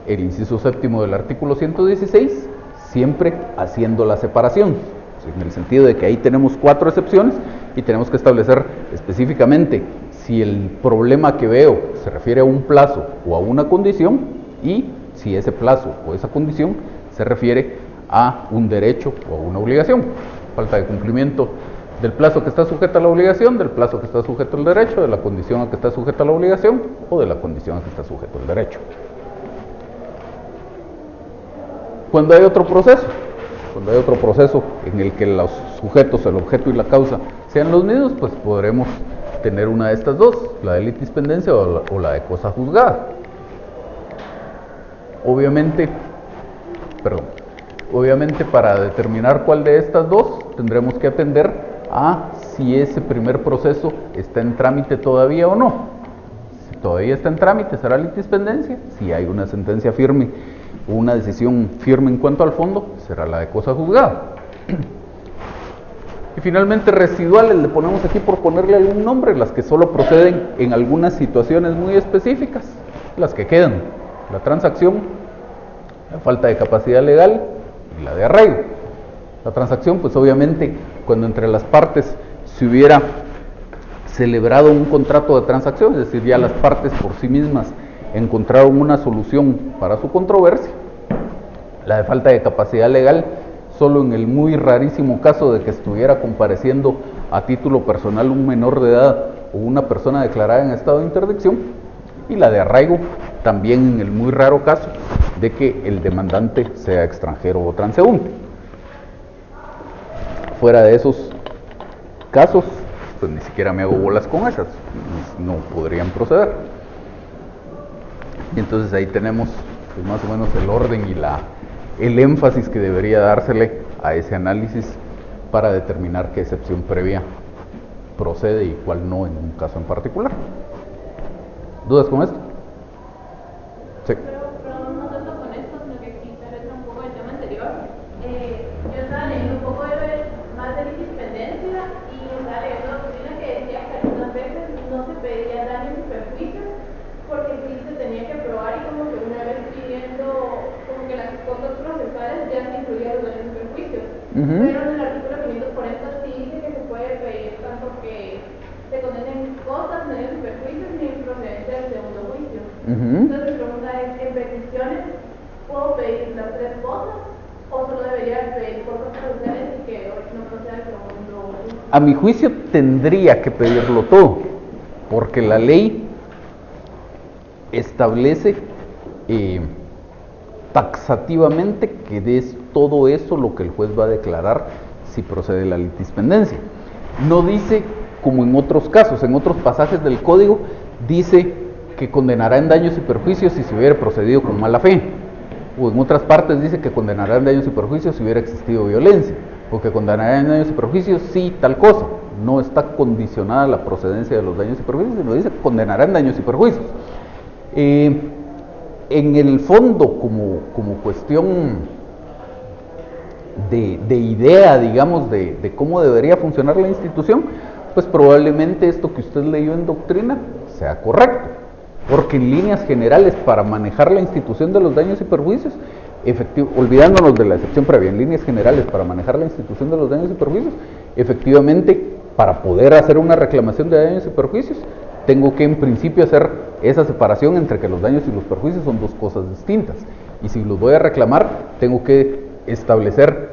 el inciso séptimo del artículo 116, siempre haciendo la separación, en el sentido de que ahí tenemos 4 excepciones y tenemos que establecer específicamente si el problema que veo se refiere a un plazo o a una condición y si ese plazo o esa condición se refiere a un derecho o a una obligación. Falta de cumplimiento del plazo que está sujeto a la obligación, del plazo que está sujeto al derecho, de la condición a que está sujeto a la obligación o de la condición a que está sujeto al derecho. Cuando hay otro proceso en el que los sujetos, el objeto y la causa sean los mismos, pues podremos tener una de estas dos, la de litis pendencia o la de cosa juzgada. Obviamente, para determinar cuál de estas dos tendremos que atender a si ese primer proceso está en trámite todavía o no. Si todavía está en trámite, será litis pendencia. Si hay una sentencia firme o una decisión firme en cuanto al fondo, será la de cosa juzgada. Y finalmente residuales, le ponemos aquí por ponerle algún nombre, las que solo proceden en algunas situaciones muy específicas, las que quedan: la transacción, la falta de capacidad legal y la de arraigo. La transacción, pues obviamente, cuando entre las partes se hubiera celebrado un contrato de transacción, es decir, ya las partes por sí mismas encontraron una solución para su controversia. La de falta de capacidad legal, solo en el muy rarísimo caso de que estuviera compareciendo a título personal un menor de edad o una persona declarada en estado de interdicción. Y la de arraigo, también en el muy raro caso de que el demandante sea extranjero o transeúnte. Fuera de esos casos, pues ni siquiera me hago bolas con esas, no podrían proceder. Y entonces ahí tenemos pues, más o menos el orden y el énfasis que debería dársele a ese análisis para determinar qué excepción previa procede y cuál no en un caso en particular. ¿Dudas con esto? Sí. Pero no tanto con esto, sino que quizá retra un poco el tema anterior. Yo estaba leyendo un poco más de litipendencia y estaba leyendo la doctrina que decía que algunas veces no se pedía daños y perjuicios porque sí se tenía que probar y como que una vez pidiendo como que las cosas procesales ya se incluían los daños y perjuicios. Pero en el artículo 540 sí dice que se puede pedir tanto que se condenen cosas, daños y perjuicios ni procedencia del segundo juicio. Entonces mi pregunta es, ¿en peticiones puedo pedir las tres cosas o solo debería pedir cosas procesales y que no proceda del segundo juicio? A mi juicio tendría que pedirlo todo, porque la ley establece taxativamente que es todo eso lo que el juez va a declarar si procede la litispendencia. No dice como en otros casos, en otros pasajes del código dice que condenará en daños y perjuicios si se hubiera procedido con mala fe, o en otras partes dice que condenará en daños y perjuicios si hubiera existido violencia, o que condenará en daños y perjuicios si tal cosa. No está condicionada la procedencia de los daños y perjuicios, sino dice condenará en daños y perjuicios. En el fondo, como cuestión de idea, digamos, de cómo debería funcionar la institución, pues probablemente esto que usted leyó en doctrina sea correcto, porque en líneas generales para manejar la institución de los daños y perjuicios, olvidándonos de la excepción previa, en líneas generales para manejar la institución de los daños y perjuicios, efectivamente para poder hacer una reclamación de daños y perjuicios, tengo que en principio hacer esa separación entre que los daños y los perjuicios son dos cosas distintas, y si los voy a reclamar, tengo que establecer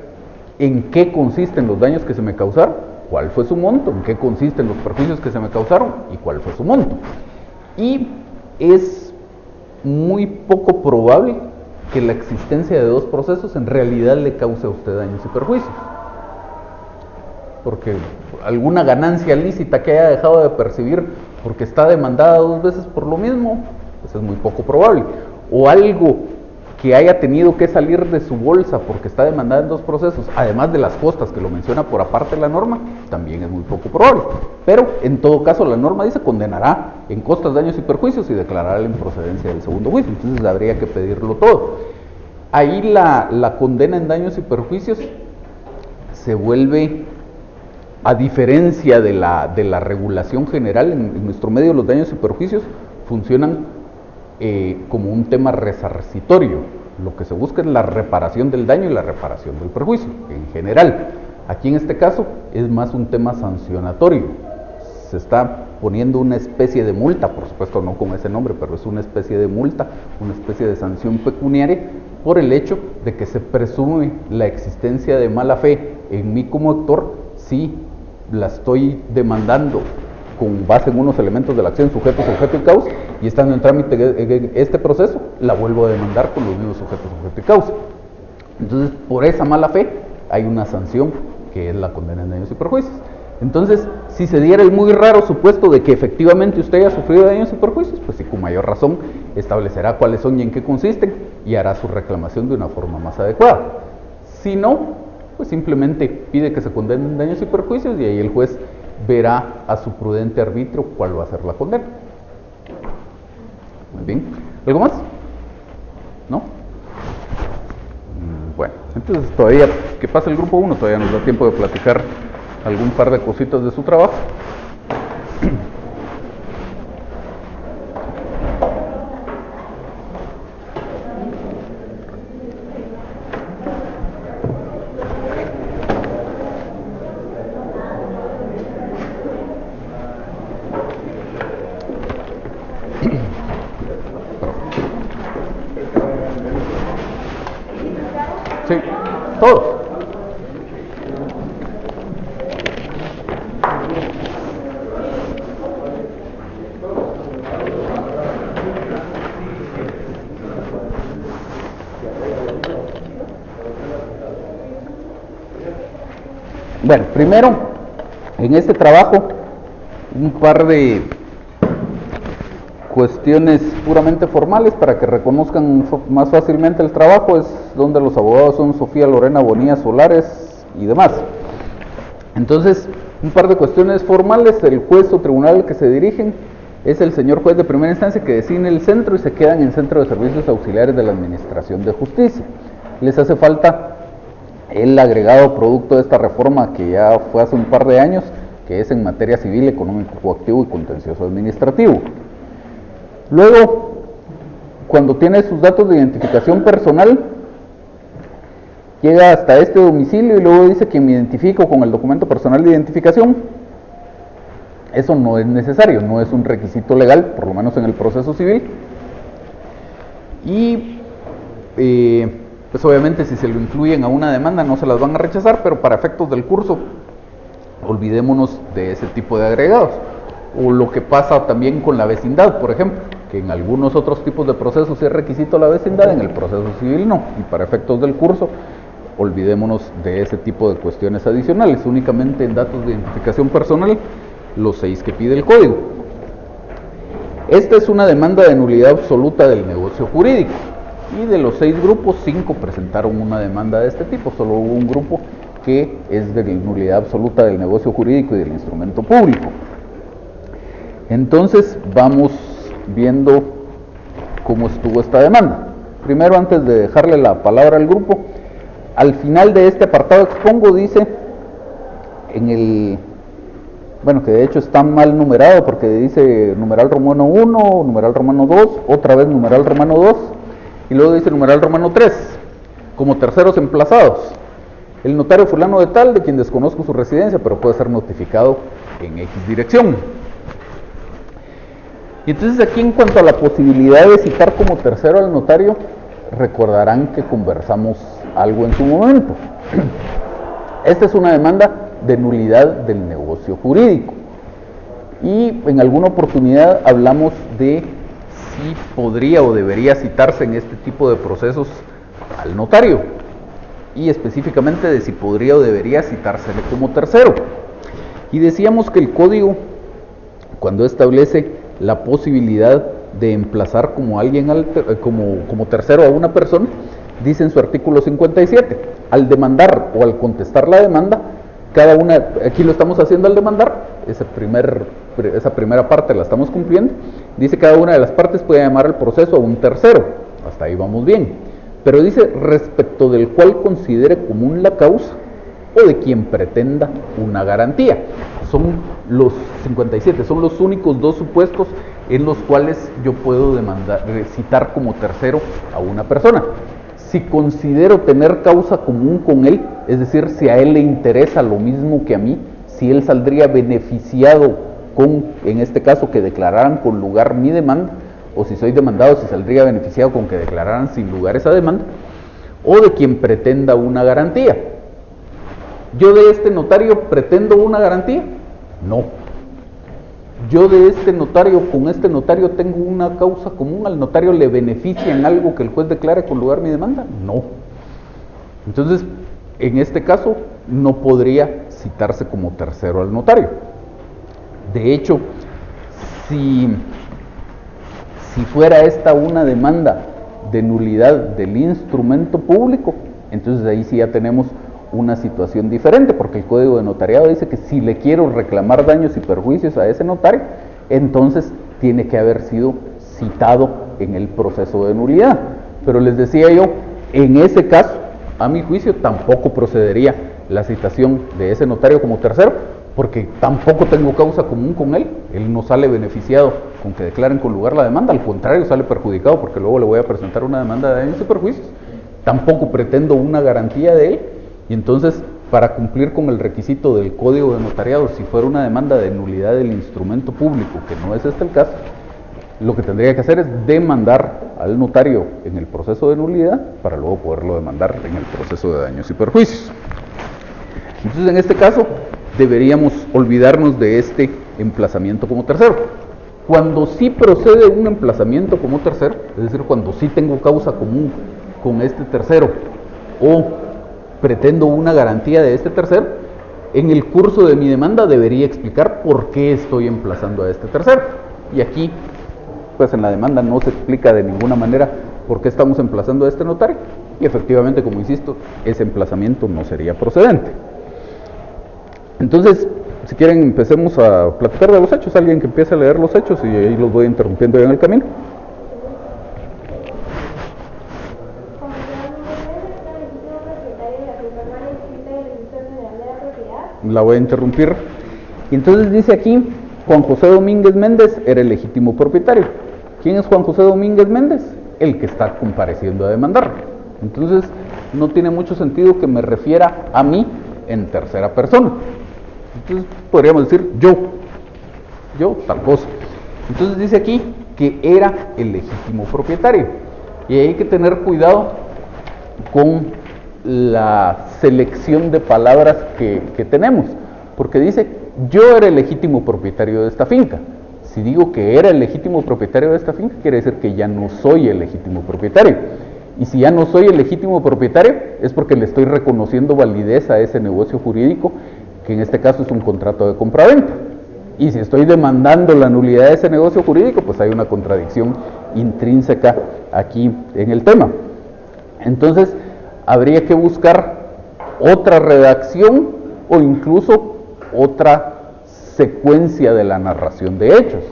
en qué consisten los daños que se me causaron, cuál fue su monto, en qué consisten los perjuicios que se me causaron y cuál fue su monto. Y es muy poco probable que la existencia de dos procesos en realidad le cause a usted daños y perjuicios, porque alguna ganancia lícita que haya dejado de percibir porque está demandada dos veces por lo mismo, pues es muy poco probable, o algo que haya tenido que salir de su bolsa porque está demandada en dos procesos, además de las costas que lo menciona por aparte la norma, también es muy poco probable. Pero en todo caso la norma dice condenará en costas, daños y perjuicios y declarará la improcedencia del segundo juicio, entonces habría que pedirlo todo. Ahí la condena en daños y perjuicios se vuelve, a diferencia de la regulación general, en nuestro medio los daños y perjuicios funcionan como un tema resarcitorio. Lo que se busca es la reparación del daño y la reparación del perjuicio, en general. Aquí en este caso es más un tema sancionatorio. Se está poniendo una especie de multa, por supuesto no con ese nombre, pero es una especie de multa, una especie de sanción pecuniaria, por el hecho de que se presume la existencia de mala fe en mí como actor si la estoy demandando con base en unos elementos de la acción, sujeto, sujeto y causa, y estando en trámite este proceso, la vuelvo a demandar con los mismos sujetos, sujeto y causa. Entonces, por esa mala fe, hay una sanción que es la condena en daños y perjuicios. Entonces, si se diera el muy raro supuesto de que efectivamente usted haya sufrido daños y perjuicios, pues sí, con mayor razón establecerá cuáles son y en qué consisten, y hará su reclamación de una forma más adecuada. Si no, pues simplemente pide que se condenen daños y perjuicios, y ahí el juez verá a su prudente arbitrio cuál va a ser la condena. Muy bien. ¿Algo más? ¿No? Bueno, entonces todavía que pase el grupo 1, todavía nos da tiempo de platicar algún par de cositas de su trabajo. Sí, todos. Bueno, primero, en este trabajo, un par de cuestiones puramente formales para que reconozcan más fácilmente el trabajo es donde los abogados son Sofía Lorena Bonilla Solares y demás. Entonces, un par de cuestiones formales. El juez o tribunal al que se dirigen es el señor juez de primera instancia, que designa el centro y se quedan en el Centro de Servicios Auxiliares de la Administración de Justicia. Les hace falta el agregado producto de esta reforma que ya fue hace un par de años, que es en materia civil, económico, coactivo y contencioso administrativo. Luego, cuando tiene sus datos de identificación personal, llega hasta este domicilio y luego dice que me identifico con el documento personal de identificación. Eso no es necesario, no es un requisito legal, por lo menos en el proceso civil. Y pues obviamente si se lo incluyen a una demanda no se las van a rechazar, pero para efectos del curso olvidémonos de ese tipo de agregados. O lo que pasa también con la vecindad, por ejemplo, que en algunos otros tipos de procesos es requisito la vecindad, en el proceso civil no, y para efectos del curso olvidémonos de ese tipo de cuestiones adicionales, únicamente en datos de identificación personal, los 6 que pide el código. Esta es una demanda de nulidad absoluta del negocio jurídico, y de los 6 grupos, 5 presentaron una demanda de este tipo. Solo hubo un grupo que es de nulidad absoluta del negocio jurídico y del instrumento público. Entonces vamos viendo cómo estuvo esta demanda. Primero, antes de dejarle la palabra al grupo, al final de este apartado expongo, dice en el, bueno, que de hecho está mal numerado porque dice numeral romano 1, numeral romano 2, otra vez numeral romano 2, y luego dice numeral romano 3, como terceros emplazados. El notario fulano de tal, de quien desconozco su residencia, pero puede ser notificado en X dirección. Y entonces aquí, en cuanto a la posibilidad de citar como tercero al notario, recordarán que conversamos algo en su momento. Esta es una demanda de nulidad del negocio jurídico. Y en alguna oportunidad hablamos de si podría o debería citarse en este tipo de procesos al notario. Y específicamente de si podría o debería citársele como tercero. Y decíamos que el código, cuando establece la posibilidad de emplazar como alguien como tercero a una persona, dice en su artículo 57, al demandar o al contestar la demanda, cada una, aquí lo estamos haciendo al demandar, esa primera parte la estamos cumpliendo, dice cada una de las partes puede llamar al proceso a un tercero, hasta ahí vamos bien, pero dice respecto del cual considere común la causa o de quien pretenda una garantía. Son los 57, son los únicos 2 supuestos en los cuales yo puedo citar como tercero a una persona. Si considero tener causa común con él, es decir, si a él le interesa lo mismo que a mí, si él saldría beneficiado con, en este caso, que declararan con lugar mi demanda, o si soy demandado, si saldría beneficiado con que declararan sin lugar esa demanda, o de quien pretenda una garantía. ¿Yo de este notario pretendo una garantía? No. ¿Yo de este notario, con este notario tengo una causa común? ¿Al notario le beneficia en algo que el juez declare con lugar mi demanda? No. Entonces, en este caso, no podría citarse como tercero al notario. De hecho, si fuera esta una demanda de nulidad del instrumento público, entonces ahí sí ya tenemos una situación diferente, porque el Código de Notariado dice que si le quiero reclamar daños y perjuicios a ese notario, entonces tiene que haber sido citado en el proceso de nulidad. Pero les decía yo, en ese caso, a mi juicio, tampoco procedería la citación de ese notario como tercero, porque tampoco tengo causa común con él. Él no sale beneficiado con que declaren con lugar la demanda, al contrario, sale perjudicado porque luego le voy a presentar una demanda de daños y perjuicios. Tampoco pretendo una garantía de él. Y entonces, para cumplir con el requisito del Código de Notariado, si fuera una demanda de nulidad del instrumento público, que no es este el caso, lo que tendría que hacer es demandar al notario en el proceso de nulidad para luego poderlo demandar en el proceso de daños y perjuicios. Entonces, en este caso, deberíamos olvidarnos de este emplazamiento como tercero. Cuando sí procede un emplazamiento como tercero, es decir, cuando sí tengo causa común con este tercero o pretendo una garantía de este tercero, en el curso de mi demanda debería explicar por qué estoy emplazando a este tercero. Y aquí pues en la demanda no se explica de ninguna manera por qué estamos emplazando a este notario, y efectivamente, como insisto, ese emplazamiento no sería procedente. Entonces, si quieren, empecemos a platicar de los hechos. Alguien que empiece a leer los hechos y ahí los voy interrumpiendo ya en el camino. La voy a interrumpir. Y entonces dice aquí, Juan José Domínguez Méndez era el legítimo propietario. ¿Quién es Juan José Domínguez Méndez? El que está compareciendo a demandar. Entonces, no tiene mucho sentido que me refiera a mí en tercera persona. Entonces, podríamos decir yo, tal cosa. Entonces dice aquí que era el legítimo propietario. Y hay que tener cuidado con la selección de palabras que tenemos, porque dice, yo era el legítimo propietario de esta finca. Si digo que era el legítimo propietario de esta finca, quiere decir que ya no soy el legítimo propietario. Y si ya no soy el legítimo propietario, es porque le estoy reconociendo validez a ese negocio jurídico, que en este caso es un contrato de compraventa. Y si estoy demandando la nulidad de ese negocio jurídico, pues hay una contradicción intrínseca aquí en el tema. Entonces, habría que buscar otra redacción o incluso otra secuencia de la narración de hechos.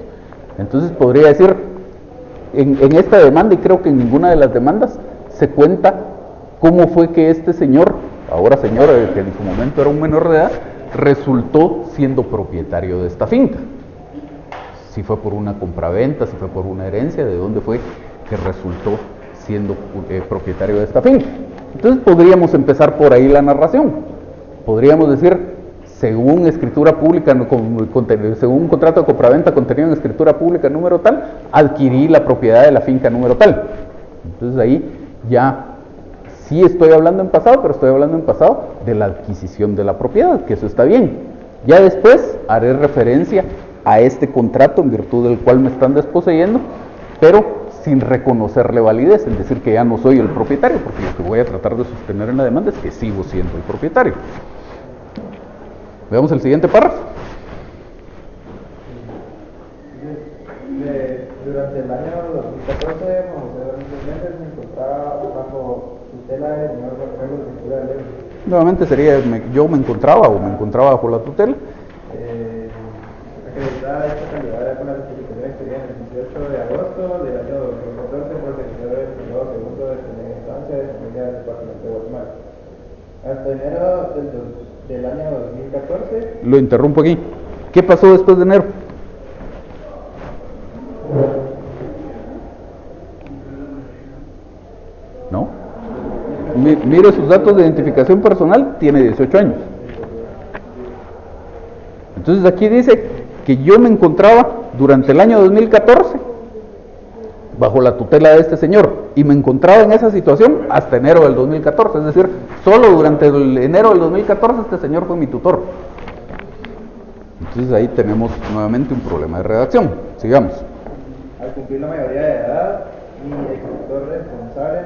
Entonces podría decir, en esta demanda, y creo que en ninguna de las demandas, se cuenta cómo fue que este señor, ahora señor, que en su momento era un menor de edad, resultó siendo propietario de esta finca. Si fue por una compraventa, si fue por una herencia, de dónde fue que resultó siendo propietario de esta finca. Entonces podríamos empezar por ahí la narración. Podríamos decir, según escritura pública, según un contrato de compraventa contenido en escritura pública número tal, adquirí la propiedad de la finca número tal. Entonces ahí ya sí estoy hablando en pasado, pero estoy hablando en pasado de la adquisición de la propiedad, que eso está bien. Ya después haré referencia a este contrato en virtud del cual me están desposeyendo, pero sin reconocerle validez, es decir, que ya no soy el propietario, porque lo que voy a tratar de sostener en la demanda es que sigo siendo el propietario. Veamos el siguiente párrafo. Durante el año 2014, Juan José Domínguez Méndez se encontraba bajo tutela del señor Juan Carlos Ventura de León. Nuevamente sería, yo me encontraba bajo la tutela. Acreditada esta calidad con la certificación expedida el 18 de agosto del año 2014 por el secretario del Juzgado Segundo de Primera Instancia de Familia del Departamento de Guatemala. Hasta enero del año 2014. Lo interrumpo aquí. ¿Qué pasó después de enero? ¿No? Mire sus datos de identificación personal, tiene 18 años. Entonces aquí dice que yo me encontraba durante el año 2014 bajo la tutela de este señor, y me encontraba en esa situación hasta enero del 2014, es decir, solo durante el enero del 2014 este señor fue mi tutor. Entonces ahí tenemos nuevamente un problema de redacción. Sigamos. Al cumplir la mayoría de edad, mi ejecutor responsable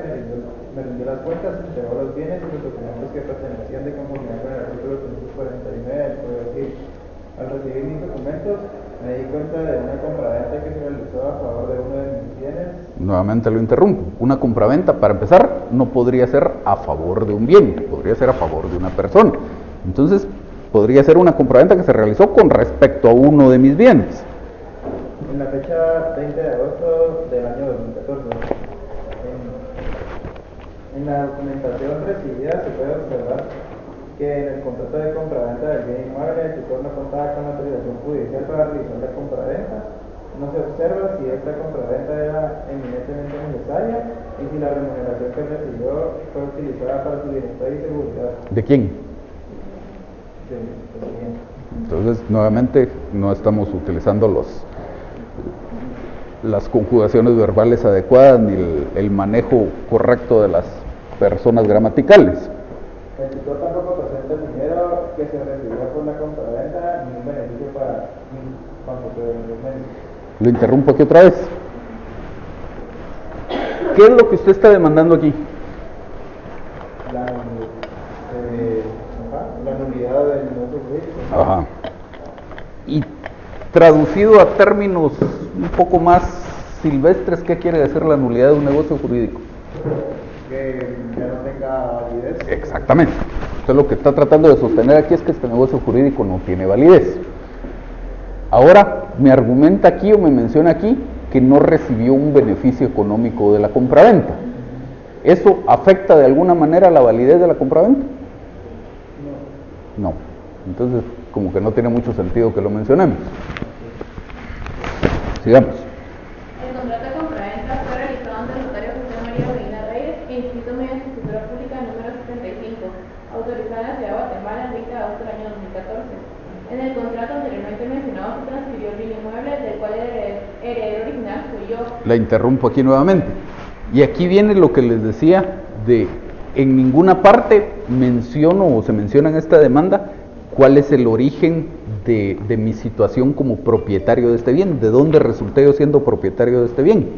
me rindió las cuentas, entregó los bienes y los documentos que pertenecían de conformidad con el artículo 349 del Código Civil. Al recibir mis documentos, me di cuenta de una compraventa que se realizó a favor de uno de mis bienes. Nuevamente lo interrumpo. Una compraventa, para empezar, no podría ser a favor de un bien, podría ser a favor de una persona. Entonces, podría ser una compraventa que se realizó con respecto a uno de mis bienes. En la fecha 20 de agosto del año 2014, en la documentación recibida se puede observar que en el contrato de compraventa del bien inmueble el tutor no contaba con autorización judicial para realizar la compraventa. No se observa si esta compraventa era eminentemente necesaria y si la remuneración que recibió fue utilizada para su bienestar y seguridad. ¿De quién? Entonces, nuevamente, no estamos utilizando las conjugaciones verbales adecuadas ni el manejo correcto de las personas gramaticales. El tutor tampoco presenta el dinero que se recibió por la compraventa ni un beneficio para Juan José Domínguez Méndez. Lo interrumpo aquí otra vez. ¿Qué es lo que usted está demandando aquí? La nulidad del negocio jurídico. Ajá. Y traducido a términos un poco más silvestres, ¿qué quiere decir la nulidad de un negocio jurídico? Que ya no tenga validez. Exactamente. Entonces lo que está tratando de sostener aquí es que este negocio jurídico no tiene validez. Ahora, me argumenta aquí o me menciona aquí que no recibió un beneficio económico de la compraventa. ¿Eso afecta de alguna manera la validez de la compraventa? No. Entonces, como que no tiene mucho sentido que lo mencionemos. Sigamos. El contrato de compraventa fue realizado ante el notario José María Medina Reyes e inscrito mediante escritura pública número 75, autorizada en la ciudad de Guatemala el 20 de agosto del año 2014. En el contrato anteriormente mencionado se transfirió el bien inmueble del cual el heredero original fui yo. La interrumpo aquí nuevamente. Y aquí viene lo que les decía de, en ninguna parte menciono o se menciona en esta demanda cuál es el origen de mi situación como propietario de este bien, de dónde resulté yo siendo propietario de este bien.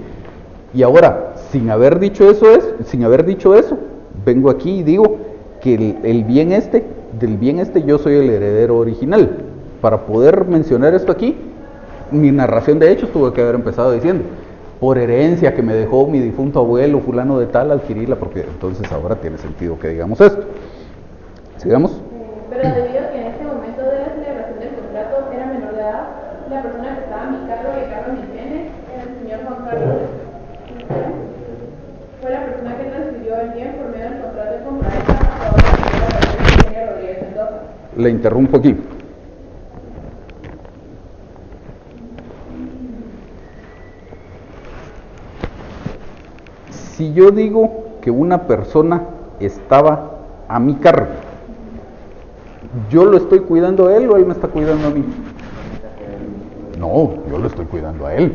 Y ahora, sin haber dicho eso, vengo aquí y digo que del bien este yo soy el heredero original. Para poder mencionar esto aquí, mi narración de hechos tuve que haber empezado diciendo, por herencia que me dejó mi difunto abuelo fulano de tal, adquirí la propiedad. Entonces ahora tiene sentido que digamos esto. Sigamos. Pero debido a que en este momento de la celebración del contrato era menor de edad, la persona que estaba a mi cargo y a cargo de mis bienes era el señor Juan Carlos. Fue la persona que transfirió el bien por medio del contrato de compraventa a otra señora Rodríguez Mendoza. Le interrumpo aquí. Si yo digo que una persona estaba a mi cargo, ¿yo lo estoy cuidando a él o él me está cuidando a mí? No, yo lo estoy cuidando a él.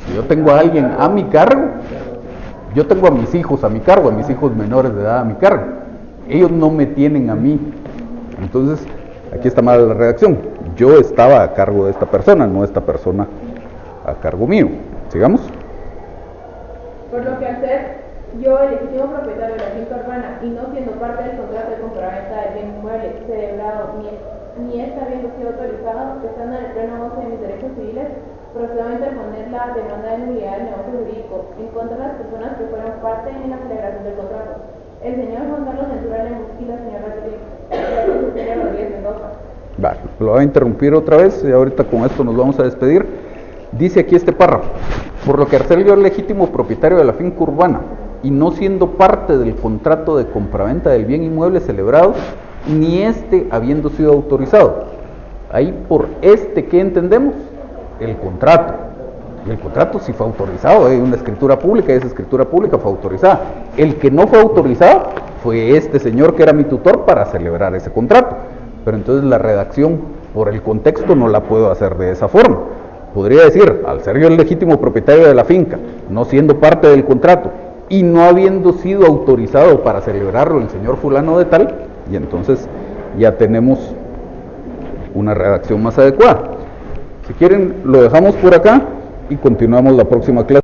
Si yo tengo a alguien a mi cargo, yo tengo a mis hijos a mi cargo, a mis hijos menores de edad a mi cargo. Ellos no me tienen a mí. Entonces, aquí está mal la redacción. Yo estaba a cargo de esta persona, no esta persona a cargo mío. ¿Sigamos? Por lo que al ser yo el legítimo propietario de la finca urbana y no siendo parte del contrato de compraventa del bien inmueble celebrado ni esta habiendo sido autorizado, estando en el pleno goce de mis derechos civiles, procedo a interponer la demanda de nulidad del negocio jurídico en contra de las personas que fueron parte en la celebración del contrato. El señor Juan Carlos Ventura Lemus y la señora Rodríguez Mendoza. Vale, lo voy a interrumpir otra vez y ahorita con esto nos vamos a despedir. Dice aquí este párrafo: por lo que al ser yo el legítimo propietario de la finca urbana y no siendo parte del contrato de compraventa del bien inmueble celebrado, ni este habiendo sido autorizado. Ahí por ¿qué entendemos? El contrato. Y el contrato sí fue autorizado, hay una escritura pública y esa escritura pública fue autorizada. El que no fue autorizado fue este señor que era mi tutor para celebrar ese contrato. Pero entonces la redacción, por el contexto, no la puedo hacer de esa forma. Podría decir, al ser yo el legítimo propietario de la finca, no siendo parte del contrato y no habiendo sido autorizado para celebrarlo el señor fulano de tal, y entonces ya tenemos una redacción más adecuada. Si quieren, lo dejamos por acá y continuamos la próxima clase.